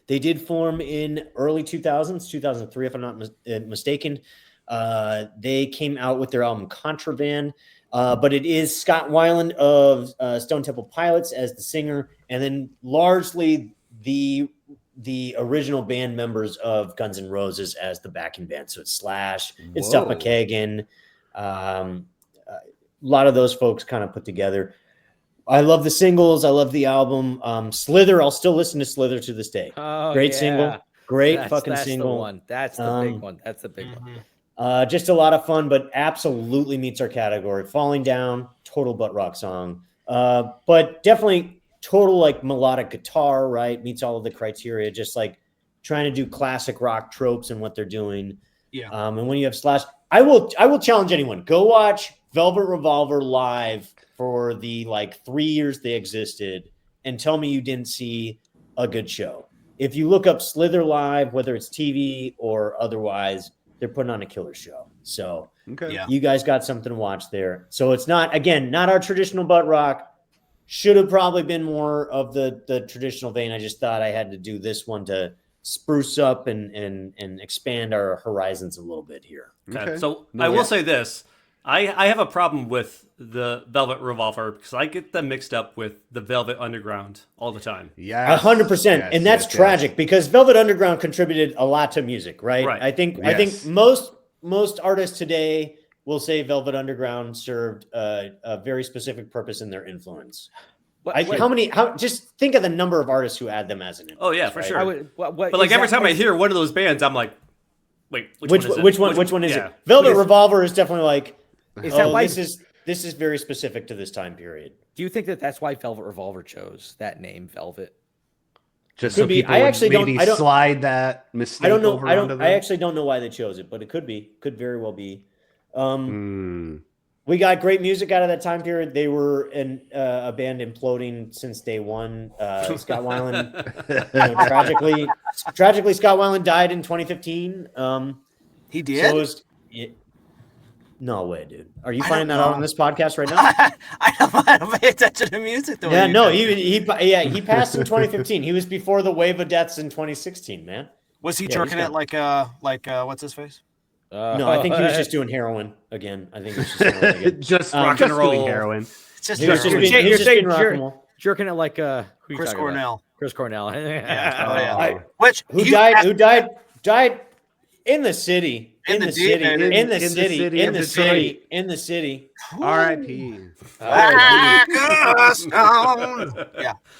They did form in early 2000s, 2003, if I'm not mistaken. They came out with their album Contraband, but it is Scott Weiland of Stone Temple Pilots as the singer, and then largely the original band members of Guns N' Roses as the backing band. So it's Slash, it's Duff McKagan, lot of those folks kind of put together. I love the singles. I love the album. Slither. I'll still listen to Slither to this day. Oh, Great yeah. single. Great That's fucking the single. one. That's the big one. That's the big one. Just a lot of fun, but absolutely meets our category. Falling Down, total Buttrock song. But definitely total like melodic guitar, right? Meets all of the criteria, just like trying to do classic rock tropes and what they're doing. Yeah. And when you have Slash, I will challenge anyone. Go watch Velvet Revolver live for the like 3 years they existed and tell me you didn't see a good show. If you look up Slither live, whether it's TV or otherwise, they're putting on a killer show. So you guys got something to watch there. So it's not, again, not our traditional Buttrock. Should have probably been more of the traditional vein. I just thought I had to do this one to spruce up and expand our horizons a little bit here. Okay. So I will say this. I have a problem with the Velvet Revolver because I get them mixed up with the Velvet Underground all the time. Yeah, 100%. And that's tragic because Velvet Underground contributed a lot to music, right? I think most artists today will say Velvet Underground served a very specific purpose in their influence. Just think of the number of artists who add them as an influence. Oh yeah, for sure. But like every time I hear one of those bands, I'm like, wait, which one is it? Velvet Revolver is definitely like, is that why this is very specific to this time period. Do you think that that's why Velvet Revolver chose that name, Velvet? Just so people would slide that mistake over onto them? I actually don't know why they chose it, but it could be. Could very well be. We got great music out of that time period. They were a band imploding since day one. Scott Weiland, tragically, Scott Weiland died in 2015. He did? So no way, dude. Are you finding that out on this podcast right now? I don't pay attention to music. He passed in 2015. He was before the wave of deaths in 2016, man. Was he jerking it like what's his face? No, I think he was just doing heroin again. I think he was just doing it again. just rock and roll heroin. Jerking it like Chris Cornell. Chris Cornell. Who died in the city. In the city. R.I.P.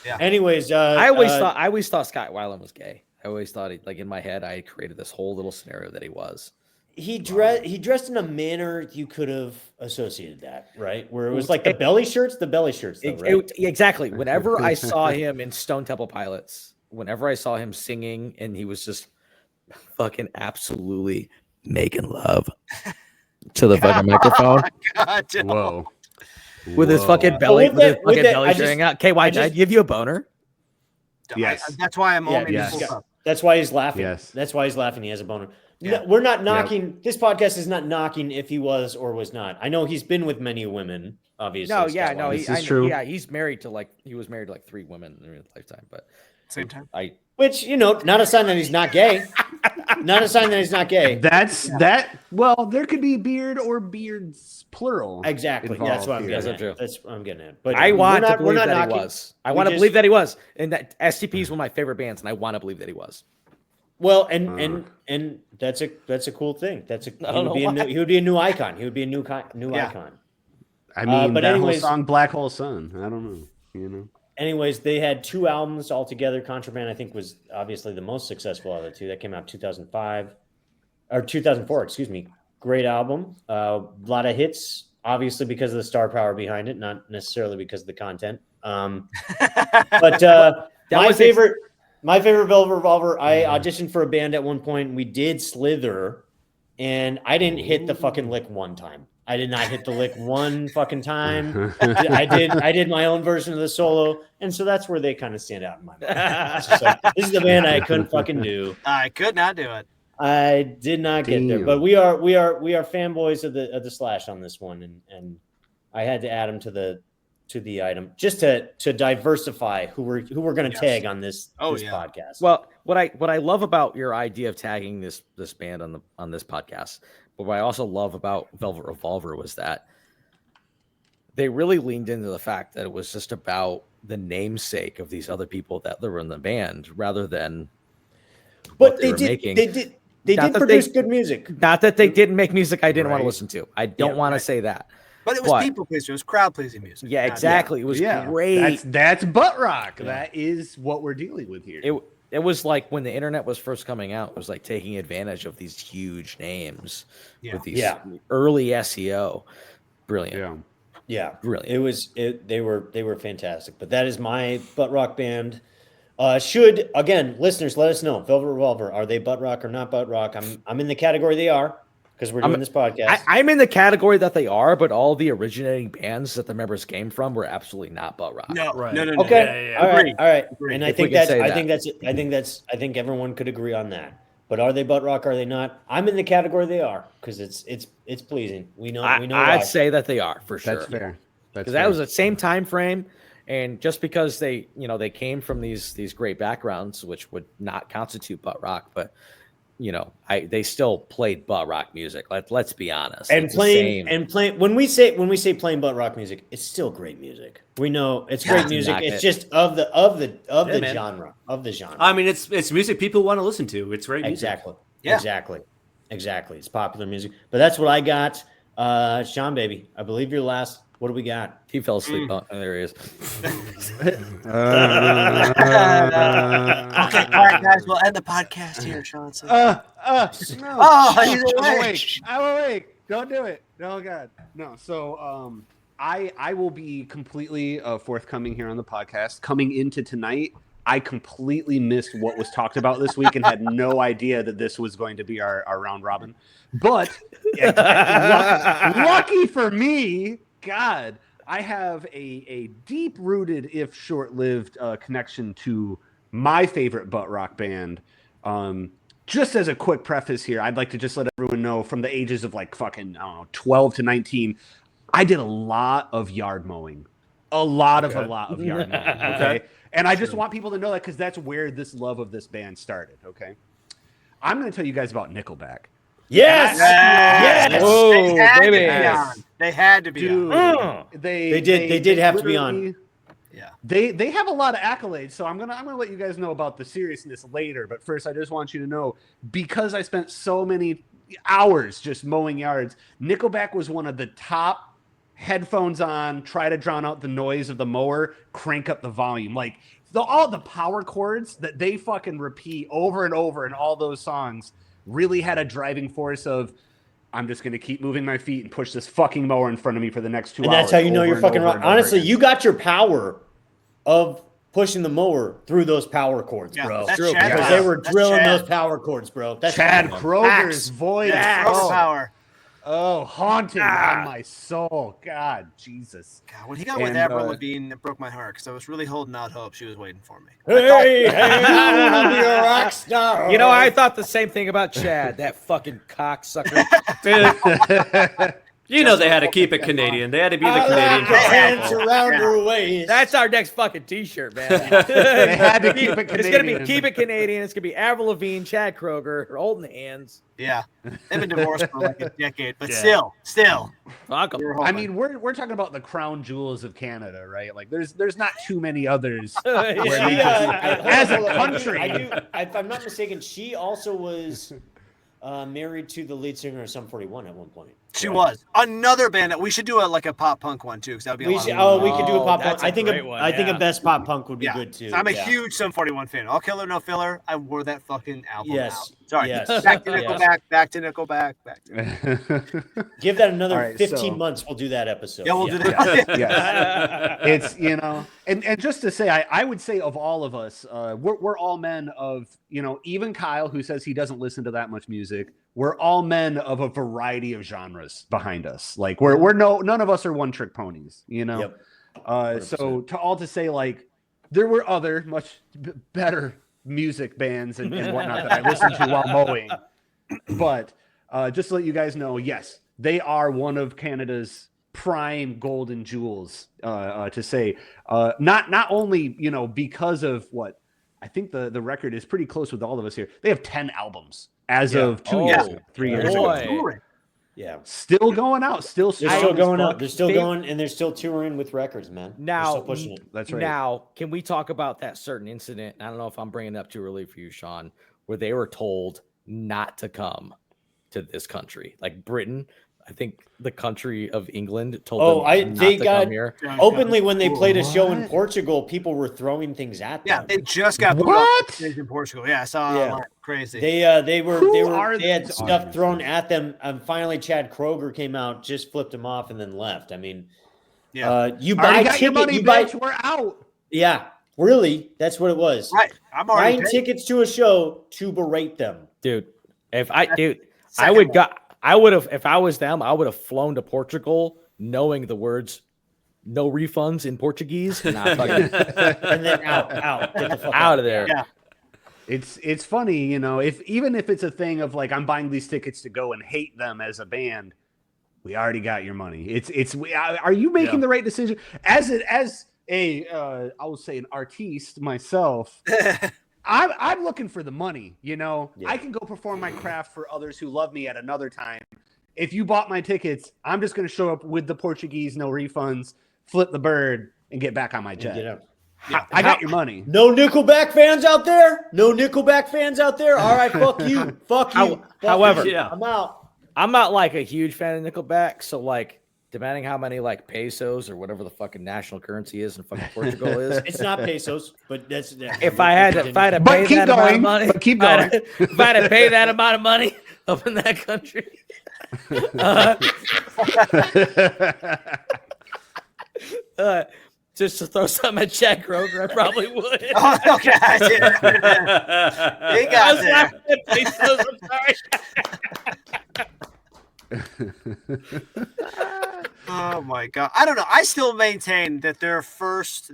Yeah. Anyways, I always thought Scott Weiland was gay. I always thought in my head I created this whole little scenario that he was. He dressed in a manner you could have associated that, right? Where it was like the belly shirts, though, right? Exactly. Whenever I saw him in Stone Temple Pilots, whenever I saw him singing and he was just fucking absolutely making love to the fucking microphone. God, Whoa. With his fucking belly, belly showing out. KY, did I give you a boner? Yes. That's why I'm only That's why he's laughing. Yes. That's why he's laughing. He has a boner. Yeah. No, we're not knocking. This podcast is not knocking if he was or was not. I know he's been with many women, obviously. This is true. Yeah, he was married to like 3 women in his lifetime, but same time. Which, not a sign that he's not gay. Not a sign that he's not gay. Well, there could be beard or beards, plural. Exactly. That's what I'm getting at. That's what I'm getting at. But I want to believe that he was. I want to believe that he was. And that STP is one of my favorite bands, and I want to believe that he was. Well, and that's a cool thing. He would be a new icon. He would be a new icon. I mean, but that whole song "Black Hole Sun." I don't know. Anyways, they had 2 albums altogether. Contraband, I think, was obviously the most successful of the 2. That came out 2004. Excuse me. Great album. A lot of hits, obviously because of the star power behind it, not necessarily because of the content. But my favorite Velvet Revolver. I auditioned for a band at one point. We did Slither, and I didn't hit the fucking lick one time. I did not hit the lick one fucking time. I did my own version of the solo, and so that's where they kind of stand out in my mind. It's just like, this is the band I couldn't fucking do. I could not do it. I did not get there, but we are fanboys of the Slash on this one, and I had to add him to the item just to diversify who we're going to tag on this podcast. Well, what I love about your idea of tagging this band on this podcast, but what I also love about Velvet Revolver was that they really leaned into the fact that it was just about the namesake of these other people that were in the band rather than what they did produce good music. Not that they didn't make music I didn't want to listen to. I don't want to say that. But it was people pleasing. It was crowd pleasing music. Yeah, exactly. It was great. That's butt rock. That is what we're dealing with here. It was like when the internet was first coming out, it was like taking advantage of these huge names with these early SEO. Brilliant. Yeah. Brilliant. They were fantastic. But that is my butt rock band. Listeners, let us know. Velvet Revolver, are they butt rock or not butt rock? I'm in the category they are, because we're doing this podcast. I'm in the category that they are, but all the originating bands that the members came from were absolutely not butt rock. No. Okay. Yeah. All right. And I think that's it. I think everyone could agree on that. But are they butt rock? Are they not? I'm in the category they are, because it's pleasing. We know. I'd say that they are for sure. That's fair. Because that was the same time frame, and just because they came from these great backgrounds, which would not constitute butt rock, but they still played butt rock music. Let's be honest. And playing when we say playing butt rock music, it's still great music. We know it's great music. It's just of the genre. I mean, it's music people want to listen to. It's great music. Exactly. Yeah. Exactly. It's popular music. But that's what I got. Sean, baby, I believe you're last. What do we got? He fell asleep. Oh, there he is. Okay, all right, guys, we'll end the podcast here, Sean. No. I'm awake. Don't do it. Oh God, no. So, I will be completely forthcoming here on the podcast. Coming into tonight, I completely missed what was talked about this week and had no idea that this was going to be our round robin. But lucky for me, God, I have a deep-rooted, if short-lived, connection to my favorite butt rock band. Just as a quick preface here, I'd like to just let everyone know from the ages of 12 to 19, I did a lot of yard mowing. A lot of yard mowing, okay? And I just want people to know that because that's where this love of this band started, okay? I'm going to tell you guys about Nickelback. Yes. Whoa, baby. They had to be on. They did have to be on. Yeah. They have a lot of accolades, so I'm gonna let you guys know about the seriousness later. But first, I just want you to know, because I spent so many hours just mowing yards, Nickelback was one of the top headphones on, try to drown out the noise of the mower, crank up the volume. All the power chords that they fucking repeat over and over in all those songs really had a driving force of, I'm just going to keep moving my feet and push this fucking mower in front of me for the next 2 hours. And that's how you know you're fucking right. Honestly, you got your power of pushing the mower through those power chords, bro. That's true. Because they were drilling those power chords, bro. That's Chad Kroger's voice. Power. Oh, haunting on my soul. God, Jesus. God, when he got with Avril Lavigne, it broke my heart because I was really holding out hope she was waiting for me. Hey, I want to be a rock star. I thought the same thing about Chad, that fucking cocksucker. They had to keep it Canadian. They had to be the Canadian. Hands around her waist. That's our next fucking T-shirt, man. They had to keep it Canadian. It's gonna be keep it Canadian. It's gonna be Avril Lavigne, Chad Kroeger, holding hands. Yeah, they've been divorced for like a decade, but still. Fuck 'em. I mean, we're talking about the crown jewels of Canada, right? There's not too many others as a country. If I'm not mistaken, she also was married to the lead singer of Sum 41 at one point. She was another band that we should do a pop punk one too, because that would be a lot of fun. We could do a pop punk. That's a I think great one, I think a best pop punk would be good too. I'm a huge Sum 41 fan. All Killer No Filler. I wore that fucking album out. Sorry. Yes. Back to Nickelback. Back to Nickelback. Back to Give that another 15 months. We'll do that episode. Yeah, we'll do that. Yes. It's and just to say, I would say of all of us, we're all men of even Kyle, who says he doesn't listen to that much music. We're all men of a variety of genres behind us. None of us are one trick ponies, Yep. So to say there were other much better music bands and whatnot that I listened to while mowing. But just to let you guys know, yes, they are one of Canada's prime golden jewels. To say, not only because of what I think the record is pretty close with all of us here. They have 10 albums as of 3 years ago. Yeah, still going out, they're still going out. They're still going, and they're still touring with records, man. Now, they're still pushing it. That's right. Now, can we talk about that certain incident? I don't know if I'm bringing it up too early for you, Sean, where they were told not to come to this country, like Britain. I think the country of England told them they not to got come here. openly when they played a show in What? Portugal, people were throwing things at them. Yeah, they just got booed off the stage in Portugal. Yeah, I saw it online. Crazy. They had these stuff audiences? thrown at them. Finally, Chad Kroeger came out, just flipped them off, and then left. I mean, you buy got your money, bitch. We're out. Yeah, really, that's what it was. Right, I'm already buying tickets to a show to berate them, dude. I would have if I was them, I would have flown to Portugal knowing the words "no refunds" in Portuguese, and then out, get the fuck out of there. Yeah. It's funny, even if it's a thing of like I'm buying these tickets to go and hate them as a band, we already got your money. Are you making the right decision? As a I will say an artiste myself, I'm looking for the money. I can go perform my craft for others who love me at another time. If you bought my tickets, I'm just going to show up with the Portuguese, no refunds, flip the bird, and get back on my jet. I got your money. No Nickelback fans out there? No Nickelback fans out there? All right, fuck you. Fuck you. However, I'm out. I'm not like a huge fan of Nickelback, so like depending how many like pesos or whatever the fucking national currency is in fucking Portugal is. It's not pesos, but that's if I had to pay that amount of money. But keep going. If I had to pay that amount of money up in that country. Just to throw something at Chad Kroeger, I probably would. Oh, okay. He got there. Pesos, I'm sorry. Oh my god! I don't know. I still maintain that the first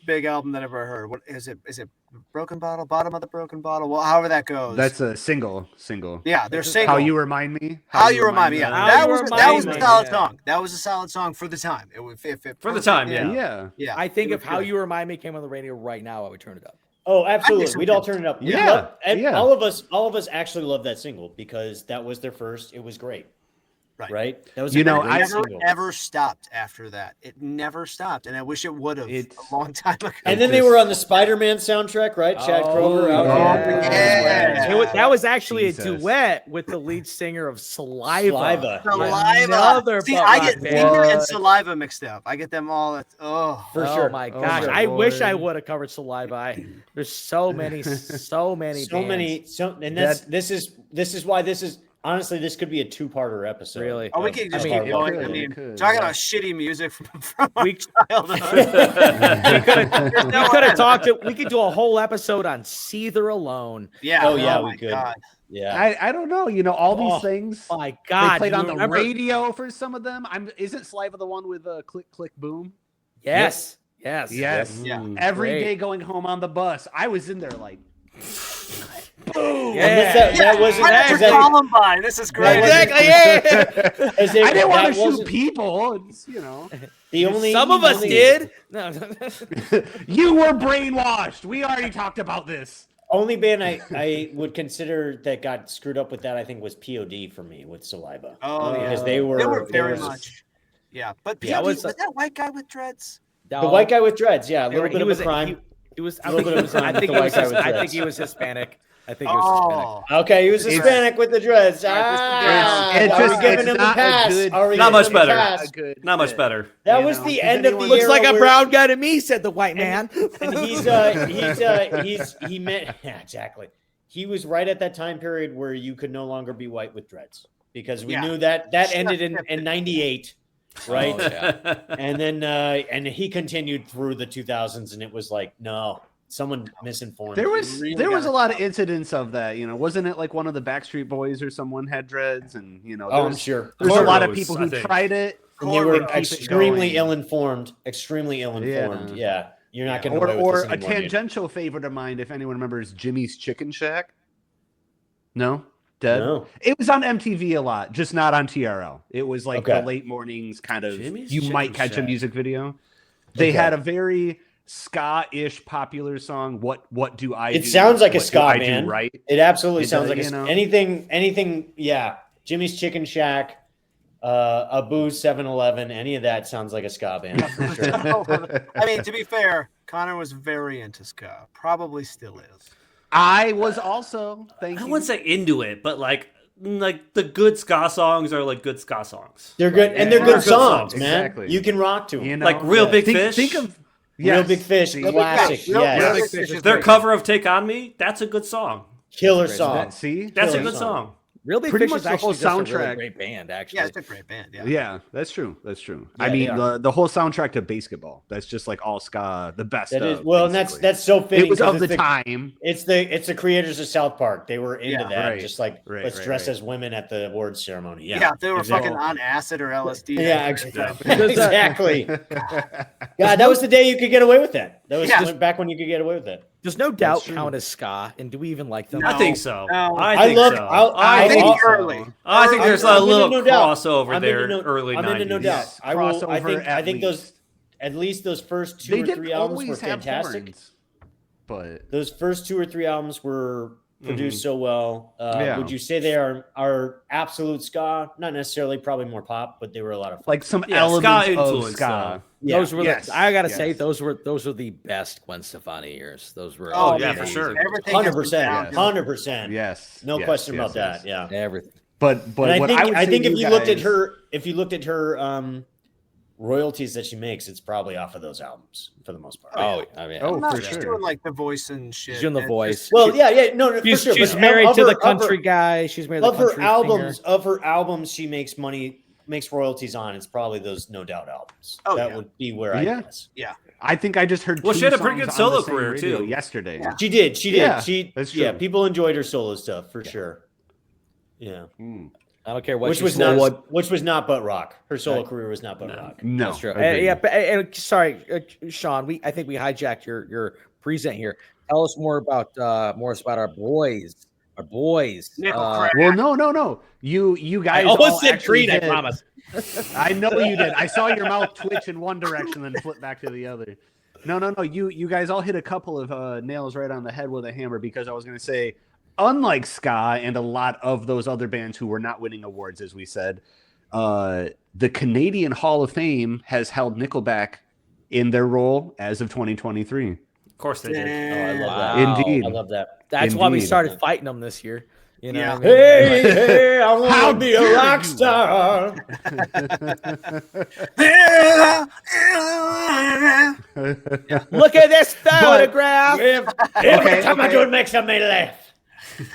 big album that I ever heard. What is it? Is it Broken Bottle? Bottom of the Broken Bottle? Well, however that goes. That's a single. Yeah, they're single. How You Remind Me. How You Remind Me. Yeah, that was a solid song. That was a solid song for the time. For the time, yeah. I think if How You Remind Me came on the radio right now, I would turn it up. Oh, absolutely. We'd all turn it up. Yeah. All of us actually love that single because that was their first. It was great. Right. That was I never ever stopped after that. It never stopped, and I wish it would have a long time ago. And then they were on the Spider-Man soundtrack, right? Chad Kroeger. That was actually a duet with the lead singer of Saliva. See, I get finger and Saliva mixed up. I get them all. For sure. Oh my gosh! I wish I would have covered Saliva. There's so many bands. And this is why this is. Honestly, this could be a two-parter episode. Really? Oh, we could just keep going. Talking about shitty music from our childhood. We could do a whole episode on Seether alone. Yeah. Oh, yeah, we could. God. Yeah. I don't know. All these things. Oh my God. They played on the radio for some of them. Isn't Saliva the one with click, click, boom? Yes. Yeah. Every day going home on the bus, I was in there like. Boom! Yeah, that wasn't Columbine. This is great. Exactly. Yeah. I didn't want to shoot people. Some of us did. No. You were brainwashed. We already talked about this. Only band I would consider that got screwed up with that I think was POD for me with Saliva. Oh, yeah. Because they were very much. Yeah, but POD, was that white guy with dreads? The white guy with dreads. Yeah, a little bit of a crime. He was. I think he was Hispanic. I think he was Hispanic. Okay, he was Hispanic with the dreads. Are we giving him the pass? Not much better. Not much better. That was the end of the Looks like a brown guy to me, said the white man. And he meant exactly. He was right at that time period where you could no longer be white with dreads because we knew that ended in 98. Right. Oh, yeah. And then and he continued through the 2000s and it was like, no, someone misinformed. There was a lot of incidents of that, wasn't it like one of the Backstreet Boys or someone had dreads and I'm sure. There's a lot of people who tried it and they were extremely ill-informed. Yeah. You're not going to or a tangential favorite of mine, if anyone remembers Jimmy's Chicken Shack. No? Dead. No. It was on MTV a lot, just not on TRL. It was like the late mornings kind of. You might catch a music video. They had a very ska-ish popular song. What do I? It sounds like a ska man, right? It absolutely sounds like anything. Yeah, Jimmy's Chicken Shack, Abu's 7-Eleven, any of that sounds like a ska band. For sure. I mean, to be fair, Connor was very into ska. Probably still is. I was also I wouldn't say into it, but like like the good ska songs are like good ska songs. They're good, and they're They're good good songs, songs. man. Exactly. You can rock to them. You know? Like Real Big think, Fish. Think of Real Big Fish, See? classic. Real Yes. Big Fish is Their great. cover of "Take on Me," that's a good song. Killer Great. song. See, That's a Killer good song. song. Real Big Pretty Fish much is the whole actually just a really soundtrack. great band, actually. Yeah, it's a great band. Yeah. Yeah, that's true. That's true. Yeah, I they mean, are. the whole soundtrack to Basketball. That's just like all ska, the best. That is of, well, and basically. that's so fitting. it was 'cause of it's the time. It's the creators of South Park. They were into Yeah, that, right, just like right, let's right, dress right. as women at the awards ceremony. Yeah, Yeah, they were exactly. fucking on acid or LSD. Yeah, exactly. exactly. God, that was the day you could get away with that. That was Yeah. back when you could get away with that. Does No Doubt true. count as ska? And do we even like them? No. I think so. No. I think so. I think I'll- early. I think there's I'm a into little No Doubt. crossover I'm there, into no, early I'm 90s. into No Doubt. Yes, I crossover think at those least. at least those first two They or didn't three albums were always have fantastic. horns, but Those first 2 or 3 albums were produced so well. Yeah. Would you say they are absolute ska? Not necessarily, probably more pop, but they were a lot of fun. like some Yeah, elements ska of influence, ska. Yeah. Those were Yes, I gotta say yes. those were the best Gwen Stefani years. Those were Oh, yeah, man. for sure. Everything has been 100%, down. 100%. Yes, No yes, question yes, about yes. that. Yeah. everything. But And what I I think would say if to you looked at guys- her royalties that she makes, it's probably off of those albums for the most part. Oh, I mean, Oh, No, for she's sure. doing like the voice and shit. She's doing The and Voice. just- Well, yeah, no, for she's, sure. she's but married of to her- the of her- country guy. She's married to Of the country her albums, she makes royalties on. It's probably those No Doubt albums. Oh, that yeah. would be where I Yeah. guess. I think I just heard. Well, two she had a pretty songs good on the solo same career, radio too. yesterday. Yeah. She did. Yeah, She that's yeah. true. People enjoyed her solo stuff for sure. Yeah, I don't care what which she was said. not Buttrock. Her solo career was not Buttrock. No, That's true. agreed. Yeah, but sorry, Sean. I think we hijacked your present here. Tell us more about our boys. Our boys. Nickelback. Well, no. You guys I almost all said actually Creed. I did. promise. I know you did. I saw your mouth twitch in one direction, then flip back to the other. No. You guys all hit a couple of nails right on the head with a hammer, because I was going to say, unlike ska and a lot of those other bands who were not winning awards, as we said, the Canadian Hall of Fame has held Nickelback in their role as of 2023. Of course they did. Oh, I love Wow. that. Indeed. I love that. That's why we Indeed. started fighting them this year. You know. Yeah. What I mean? Hey, I How want to be a dare rock you. star. Look at this photograph. Every time I do it, makes me laugh.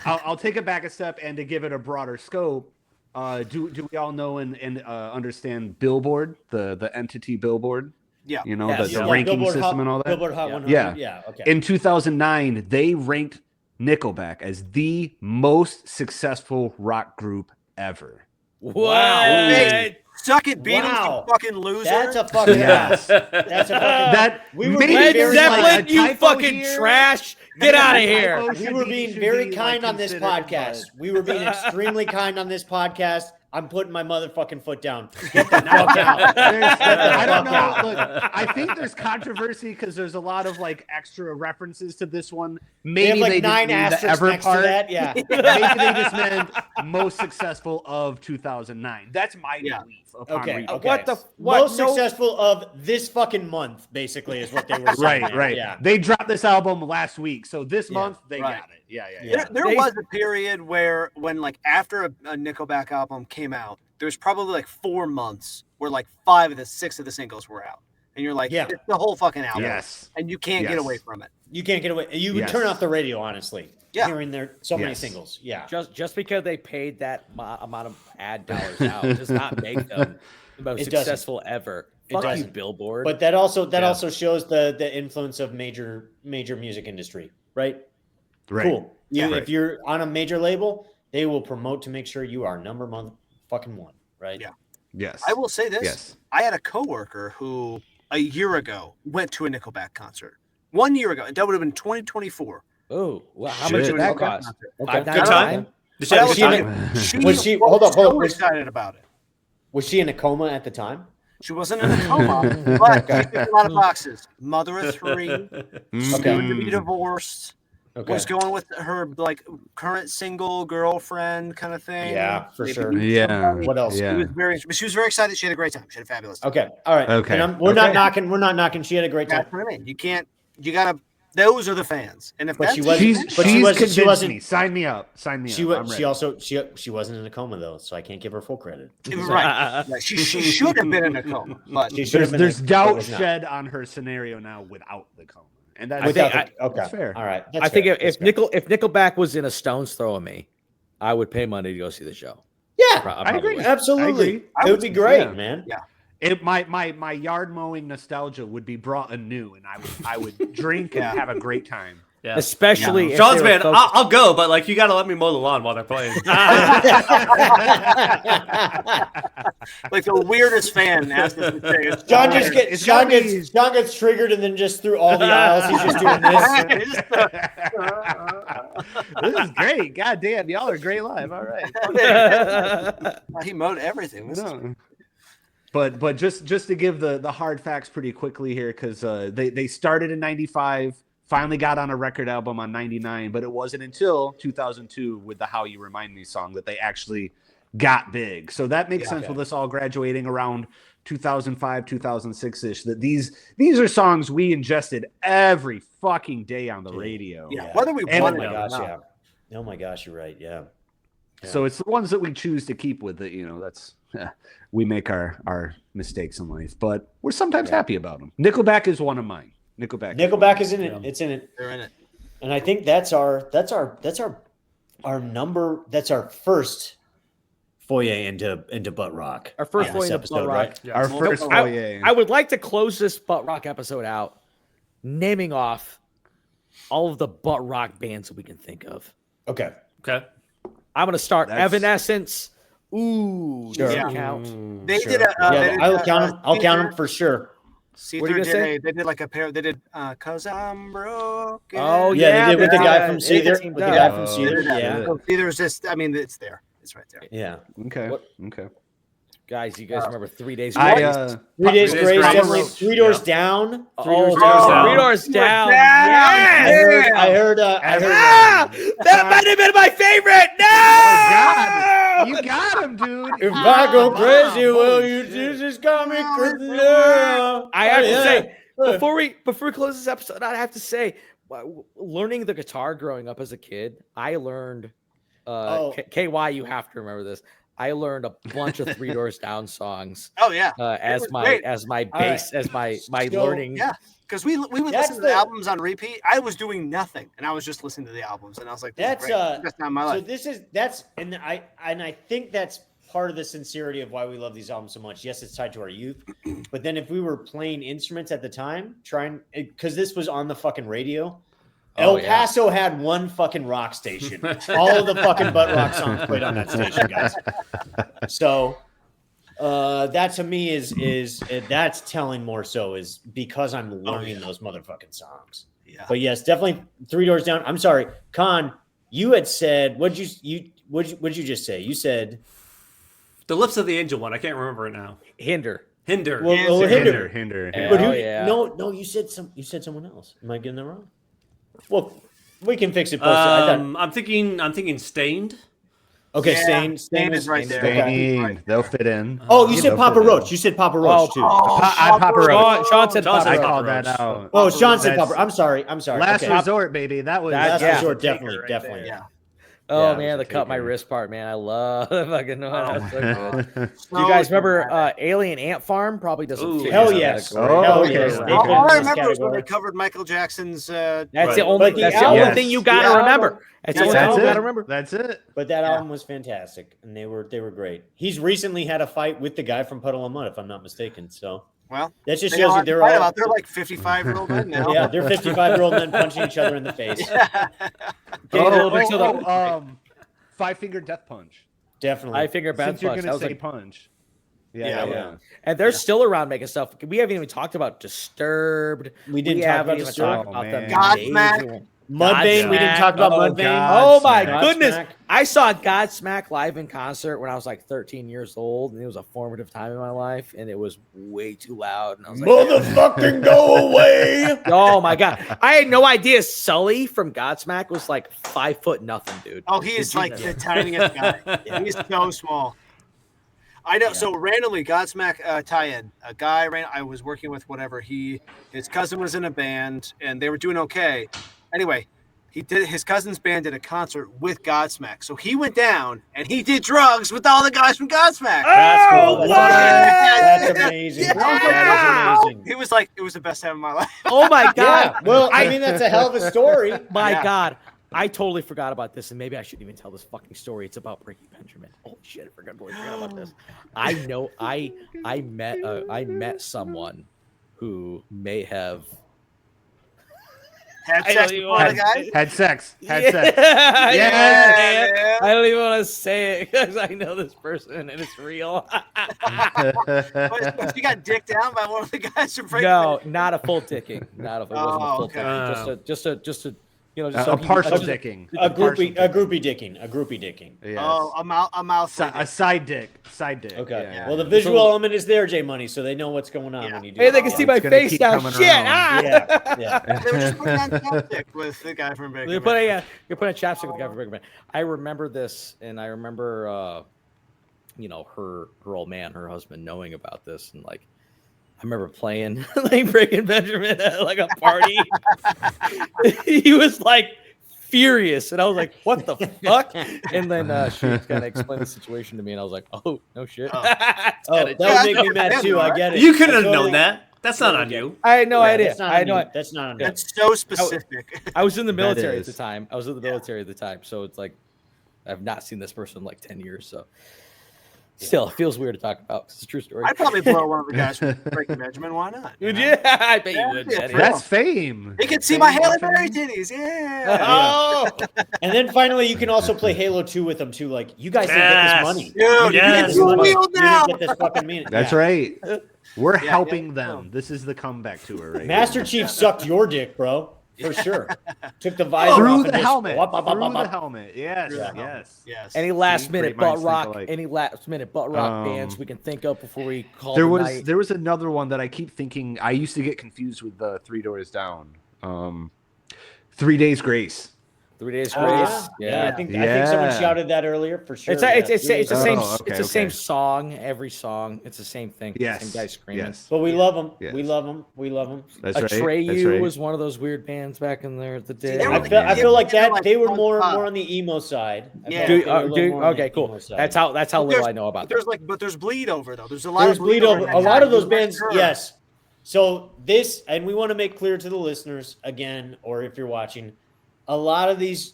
I'll take it back a step, and to give it a broader scope, do we all know and understand Billboard, the entity Billboard? Yeah. You know, Yes. the Yeah. ranking Billboard system Hot, and all that. Billboard Hot Yeah. 100. Yeah. Yeah. Okay. In 2009, they ranked Nickelback as the most successful rock group ever. Wow. Hey, suck it, Beatles, Wow. you fucking loser. That's a fucking Yes. That's a fucking That We were maybe being Led very there's Zeppelin, like a you typo fucking here. trash. Get Maybe out of a here. typo We should were be- being should very be, kind like, on this considered, podcast. but- We were being extremely kind on this podcast. I'm putting my motherfucking foot down. Get the fuck out. I don't know. Look, I think there's controversy because there's a lot of like extra references to this one. They Maybe have like they 9 didn't mean the asterisks ever next part. to that. Yeah. Maybe they just meant most successful of 2009. That's my Yeah. belief upon Okay. reading. Okay. What the what? Most No- successful of this fucking month, basically, is what they were saying. Right, there. right. Yeah. They dropped this album last week, so this Yeah, month they right. got it. Yeah. Yeah. There was a period where, when like after a Nickelback album came out, there was probably like 4 months where like 5 of the 6 of the singles were out, and you're like, Yeah. it's the whole fucking album, Yes. and you can't get Yes. away from it. You can't get away. You would Yes. turn off the radio, honestly. Yeah. Hearing so many Yes. singles. Yeah. Just because they paid that amount of ad dollars out does not make them the most It doesn't. successful ever. It Fuck you, doesn't. Billboard. But that also shows the influence of major music industry, right? Right. Cool. Yeah. If you're on a major label, they will promote to make sure you are number fucking one, right? Yeah. Yes. I will say this: Yes. I had a coworker who a year ago went to a Nickelback concert. 1 year ago, that would have been 2024. oh, well, how Shit. much did that Nickelback cost? concert. Okay. $5.99? Good time. Did you have a Was good she in time? She Was she- hold up, so was- excited about it. Was she in a coma at the time? She wasn't in a coma, but she ticked a lot of boxes. Mother of 3, Okay. soon to be divorced. Okay. Was going with her like current single girlfriend kind of thing. Yeah, for Maybe sure. meet Yeah. somebody. What else? She Yeah. was very excited. She had a great time. She had a fabulous time. Okay. All right. Okay. And we're not Okay. knocking. We're not knocking. She had a great time. That's what I mean. You Those are the fans. And if But that's she wasn't- She's but she wasn't- convinced she wasn't- me. Sign me up. Sign me She up. was. I'm She ready. also she wasn't in a coma though, so I can't give her full credit. right. Yeah, she should have been in a coma, but She should have been There's in a- but doubt was not. shed on her scenario now without the coma, and that's, Without think the- okay, that's fair. All right, I think fair. if Nickelback was in a stone's throw of me, I would pay money to go see the show. yeah, I agree. absolutely, I it would be great, yeah. man. Yeah. My yard mowing nostalgia would be brought anew, and I would drink and have a great time. Yeah. Especially if Sean's they were man, focused- I'll go, but like you got to let me mow the lawn while they're playing. like the weirdest fan asked us to say it. John gets triggered and then just through all the aisles he's just doing this. This is great. God damn, y'all are great live. All right. He mowed everything. This is- No. But just to give the hard facts pretty quickly here, because they started in '95, finally got on a record album on '99, but it wasn't until 2002 with the "How You Remind Me" song that they actually got big. So that makes sense with us all graduating around 2005, 2006 ish. That these are songs we ingested every fucking day on the radio. Yeah. Whether we And- want Oh it my or gosh, not. yeah. Oh my gosh, you're right. Yeah. So it's the ones that we choose to keep with it. That's we make our mistakes in life, but we're sometimes happy about them. Nickelback is one of mine. Nickelback is in it. It's in it. They're in it. And I think that's our first foyer into butt rock. Our first on foyer this into butt rock. right? Our first foyer. I would like to close this butt rock episode out, naming off all of the butt rock bands that we can think of. Okay. Okay. I'm gonna start That's- Evanescence. Ooh, does Yeah. it count? They Sure. did a. Yeah, I'll count them. I'll count them for sure. Caesar What are you gonna say? they did like a pair. They did "Cause I'm Broken." Oh, Yeah, they did with the guy yeah, from they Cedar. teamed With the up. guy from Oh, Cedar. yeah. Yeah. So Caesar's just. I mean, it's there. It's right there. Yeah. Okay. What- Okay. Guys, you guys remember 3 Days? I Grace? 3 Days Days Grace, Grace. definitely. 3 Doors Down. 3 Oh, Doors Down. 3 Doors Down. I Yes! heard. Ah, that might have been my favorite. No! God, you got him, dude. If I go crazy, will you just call me crazy? I have to say, before we close this episode, I have to say, learning the guitar growing up as a kid, I learned. KY, you have to remember this. I learned a bunch of 3 Doors Down songs Oh yeah. as was my great. base, as my So, learning. Yeah. Because we would That's listen to the the- albums on repeat. I was doing nothing, and I was just listening to the albums, and I was like, this is That's great. That's not my So life. that's I think that's part of the sincerity of why we love these albums so much. Yes, it's tied to our youth, but then if we were playing instruments at the time, because this was on the fucking radio. El yeah. Paso had one fucking rock station. All of the fucking butt rock songs played on that station, guys. So that to me is that's telling more so is because I'm learning those motherfucking songs. Yeah. But yes, definitely 3 Doors Down. I'm sorry, Con. You had said what'd you just say? You said The Lips of the Angel one. I can't remember it now. Hinder. Hinder. well, Hinder. Hinder. Yeah. But Oh, yeah. No, you said someone else. Am I getting that wrong? Well, we can fix it. I'm thinking Stained. Okay, Yeah, Stain is right there. okay. Stain. They'll fit in. Oh, you said They'll Papa fit in. Roach. You said Papa Roach too. I Papa Roach. Sean said Sean said I Papa called Roach. that out. Oh, Sean said That's Papa. I'm sorry. Last Okay. resort, baby. That was Last that was resort, the taker definitely, right definitely. there. Yeah. Oh Yeah, man, it the was a cut my taker. wrist part, man. I love fucking know that's so good. Do So you guys remember Alien Ant Farm? Probably doesn't Ooh, fit hell in yes. that category. Oh, Hell okay. yes. All They All fit right. in I this remember was when they category. covered Michael Jackson's. That's Right. the only. But the That's the album- only thing you gotta the remember. album- That's the only That's thing you gotta it. remember. That's it. But that album was fantastic, and they were great. He's recently had a fight with the guy from Puddle of Mudd, if I'm not mistaken. So Well, that just they shows all you have to they're fight all about. They're like 55-year-old men now. yeah, they're 55-year-old men punching each other in the face. Getting a little bit to the. Five Finger Death Punch. Definitely. I figure bad Since you're punch. That gonna was say like, punch. Yeah. and they're still around making stuff. We haven't even talked about Disturbed. We didn't talk haven't about even Disturbed. talked about them. Godsmack. Amazing- Mudvayne. We didn't talk about Oh, Mudvayne. God. Oh my Godsmack. goodness! Godsmack. I saw Godsmack live in concert when I was like 13 years old, and it was a formative time in my life, and it was way too loud. And I was like, Motherfucking go away. oh my god! I had no idea Sully from Godsmack was like 5 foot nothing, dude. Oh, he is like the tiniest guy. He's so small. I know. Yeah. So randomly, Godsmack tie-in. A guy I was working with, whatever. His cousin was in a band, and they were doing okay. Anyway, his cousin's band did a concert with Godsmack, so he went down and he did drugs with all the guys from Godsmack. That's cool. what? That's amazing. Yeah. That is amazing. He was like, it was the best time of my life. Oh my god! Yeah. Well, I mean, that's a hell of a story. My Yeah. God, I totally forgot about this, and maybe I shouldn't even tell this fucking story. It's about Ricky Benjamin. Holy shit, I totally forgot about this. I know, I met someone who may have Had I sex don't with even one of the wanna- guys. Had sex. Had Yeah, sex. Yeah. I don't even want to say it because I know this person and it's real. But she got dicked down by one of the guys from Breaking No, Bad. not a full ticking. It wasn't a full okay. ticking. Just a A partial just- dicking. A groupie dicking. Yes. Oh, a mouth. A side dick. Side dick. Okay. Yeah. Well, the visual element is there, J Money, so they know what's going on Yeah. when you do. Hey, it. they can see It's my gonna face keep now. coming Shit! around. Ah! Yeah. They were just putting on chapstick with the guy from Breaking You're Bad. putting a chapstick with the guy from Breaking Bad. I remember this, and I remember, her old man, her husband, knowing about this, and like, I remember playing like Breaking Benjamin at like a party. He was like furious, and I was like, "What the fuck?" And then she kind of explained the situation to me, and I was like, "Oh no shit." Oh. It's Oh, kinda that would Yeah, make me mad too. I get it. You couldn't I have known totally- that. That's not on Yeah. you. I had no idea. That's not I had on no. you. That's not on you. That's so specific. I was in the That military at the is. time. I was in the military at the time, so it's like I've not seen this person in like 10 years. So still, it feels weird to talk about 'cause it's a true story. I'd probably blow one of the guys from Breaking Benjamin. Why not? You know? Yeah, I bet Yeah, you would. yeah, Daddy. That's fame. They can see my Fame, Halle fame. Berry titties. Yeah. Oh, And then finally, you can also play Halo 2 with them too. Like, you guys didn't get Yes. this money. Dude, Yes. you can This do is wheel now. You didn't get this fucking money. That's Yeah. right. We're Yeah, helping yeah. them. This is the comeback tour, right? Master Chief sucked your dick, bro, for sure. Took the visor off through and the just helmet. whop, wop, wop, Through wop, the wop. helmet. Yes. Yeah. Yes. Yes. any last minute great butt minds think rock? alike. Any last minute butt rock bands we can think of before we call There the was night? there was another one that I keep thinking. I used to get confused with the Three Doors Down. 3 Days Grace. 3 Days Oh, Grace. yeah. I think someone Yeah. shouted that earlier for sure. It's Yeah, the Three Days same Oh, okay, it's the same okay. song every song. It's the same thing. Yes. Same guy screaming. Yes. But we love them. Yes. We love them. We love them. That's right. Atreyu That's right. was one of those weird bands back in there at the day. they were I feel like Yeah, that like they were punk more pop. on the emo side. I Yeah. felt like they were a little more on the Okay, cool. emo side. That's how But little there's- I know about There's that. but there's bleed over though. There's a lot There's of bleed over. in A lot of that. those bands, Sure. yes. So this, and we want to make clear to the listeners again, or if you're watching, a lot of these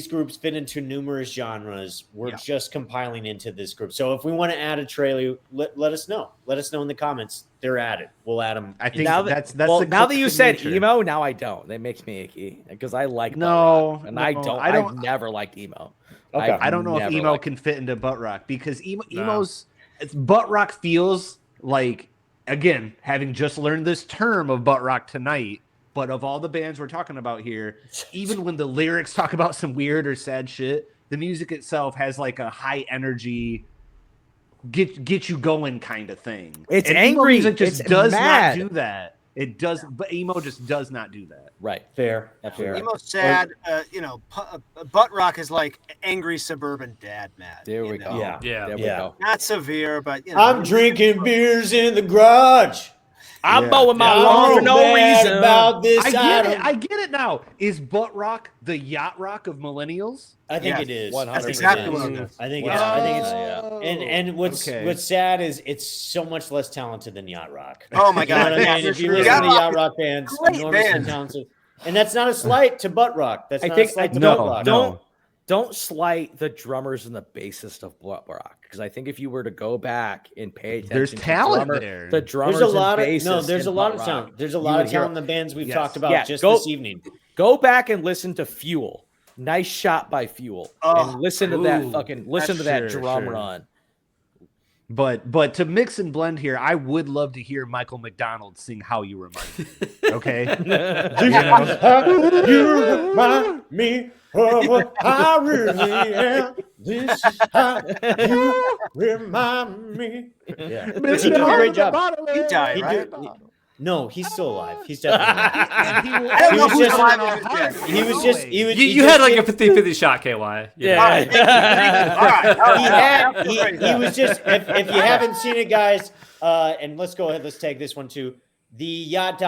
groups fit into numerous genres. We're Yeah. just compiling into this group. So if we want to add a trailer, let us know. Let us know in the comments. They're added. We'll add them. I think Now that's well, the now that you crux of said nature. emo, now I don't. That makes me icky because I like butt No, rock, and I no, don't. I don't- I've never liked emo. Okay. I don't know if never emo liked can fit into butt rock because No. emo's butt rock feels like, again, having just learned this term of butt rock tonight, but of all the bands we're talking about here, even when the lyrics talk about some weird or sad shit, the music itself has like a high energy, get you going kind of thing. It's And emo angry. music just It's does mad. not do that. It does, but emo just does not do that. Right. Fair. Absolutely. Fair. Emo sad, butt rock is like angry suburban dad mad. There you we know? go. Yeah. Yeah. There we Yeah. go. Not severe, but you know. I'm drinking beers in the garage. I'm Yeah. mowing my I'm lawn for no mad reason. about this I get it. item. I get it now. Is butt rock the yacht rock of millennials? I think Yes. it is. 100%. I think exactly it what is. it is. I think it's. I think it's. Yeah. And what's Okay. sad is it's so much less talented than yacht rock. Oh my You know what god. I mean? yeah, If you for listen sure. to yacht rock bands, Great enormously band. talented, and that's not a slight to butt rock. That's I not think a slight to no, butt rock. no. Don't slight the drummers and the bassist of butt rock because I think if you were to go back and pay attention, There's to talent drummer- there. The drummers There's a lot and of bassists no. There's a in lot butt of rock, talent. There's a you lot would of hear- talent in the bands we've Yes. talked about Yeah, just go- this evening. Go back and listen to Fuel. Nice shot by Fuel, Oh, and listen to that ooh, fucking listen to that's that drum sure. run. But to mix and blend here, I would love to hear Michael McDonald sing "How You Remind Me." Okay, You remind me of what I really am. This is how you remind me. Yeah. But he did a great job. He died, He right? did- No, he's still alive. He's definitely alive. And he will I don't know always who's be in alive our and who's hearts. dead. He was just he was. You, he you just had like a did- 50-50 shot, KY. You know. Yeah. He was just if you haven't seen it, guys, and let's go ahead, let's take this one too. The Yacht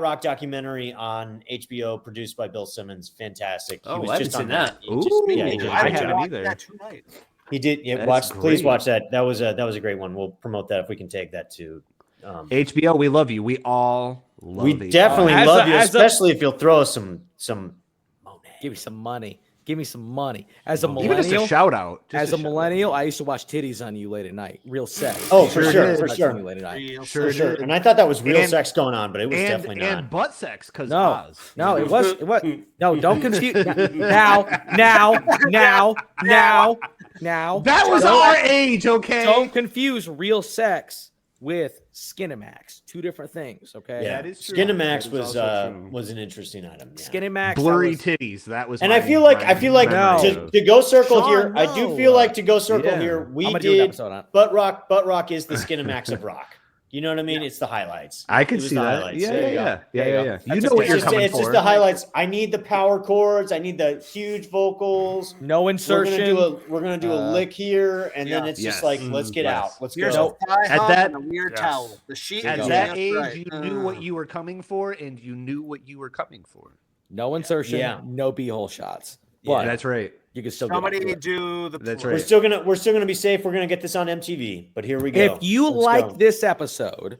Rock documentary on HBO, produced by Bill Simmons, fantastic. Oh, was I haven't just on seen that. He just- yeah, he did a I great haven't job. either. Tonight. He did. Yeah, That's please great. watch that. That was a great one. We'll promote that if we can take that to. HBO, we love you. We all love We HBO. definitely As love a- you, as a- especially if you'll throw us some. Give me some money. Give me some money. As a Give us millennial, a shout out. as a millennial, I used to watch titties on you late at night. Real sex. Oh, for Sure sure, did. for sure. Late at night. For sure. And I thought that was real And- sex going on, but it was definitely not. And butt sex, because No, Oz. no, it was. No, don't confuse. Now. That was Don't- our age, okay? Don't confuse real sex with Skinemax. Two different things. Okay. Yeah, That is true. Skinemax That is was also true. was an interesting item. Yeah. Skinemax. Blurry that was- titties. That was. And my- I feel like my memory No. of- to go circle Sean, here. I do no. feel like to go circle Yeah. here. I'm We gonna do an did episode on it. Butt Rock is the Skinemax of rock. You know what I mean? It's the highlights. I can It was see the that. highlights. Yeah, There yeah, you go. yeah, There you go. You know what It's you're just, coming it's for. just the highlights. I need the power chords. I need the huge vocals. No We're insertion. gonna do a lick here, and then yeah. it's just Yes. like, let's get Yes. out. Let's Here's go. a thigh At hump that- and a weird Yes. towel. The sheet. At is that just age, right. you knew what you were coming for, and you knew what you were coming for. No insertion. Yeah. No b-hole shots. Yeah. But That's right. you can still get up Somebody to it. do the. That's play. right. We're still gonna be safe. We're gonna get this on MTV. But here we go. If you Let's like go. this episode,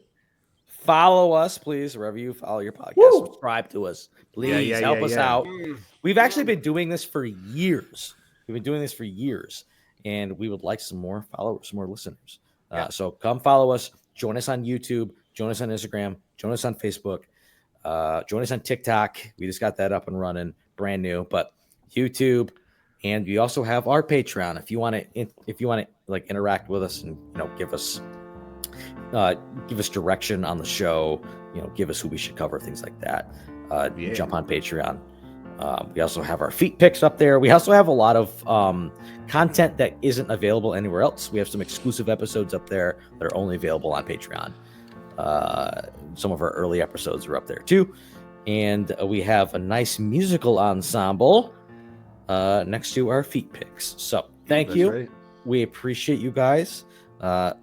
follow us, please. Wherever you follow your podcast, Woo! subscribe to us. Please yeah, help yeah, us yeah. out. Mm. We've actually been doing this for years. And we would like some more followers, some more listeners. So come follow us. Join us on YouTube. Join us on Instagram. Join us on Facebook. Join us on TikTok. We just got that up and running, brand new. But YouTube, and we also have our Patreon. If you want to, like interact with us and give us direction on the show, give us who we should cover, things like that. Yeah. Jump on Patreon. We also have our feet picks up there. We also have a lot of content that isn't available anywhere else. We have some exclusive episodes up there that are only available on Patreon. Some of our early episodes are up there too. And we have a nice musical ensemble next to our feet picks. So thank That's you. right. We appreciate you guys.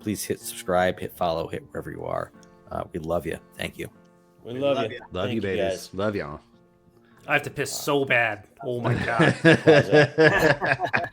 Please hit subscribe, hit follow, hit wherever you are. We love you. Thank you. we love love you. you. Love Thank you, babies. guys. Love y'all. I have to piss so bad. Oh my god. Pause it.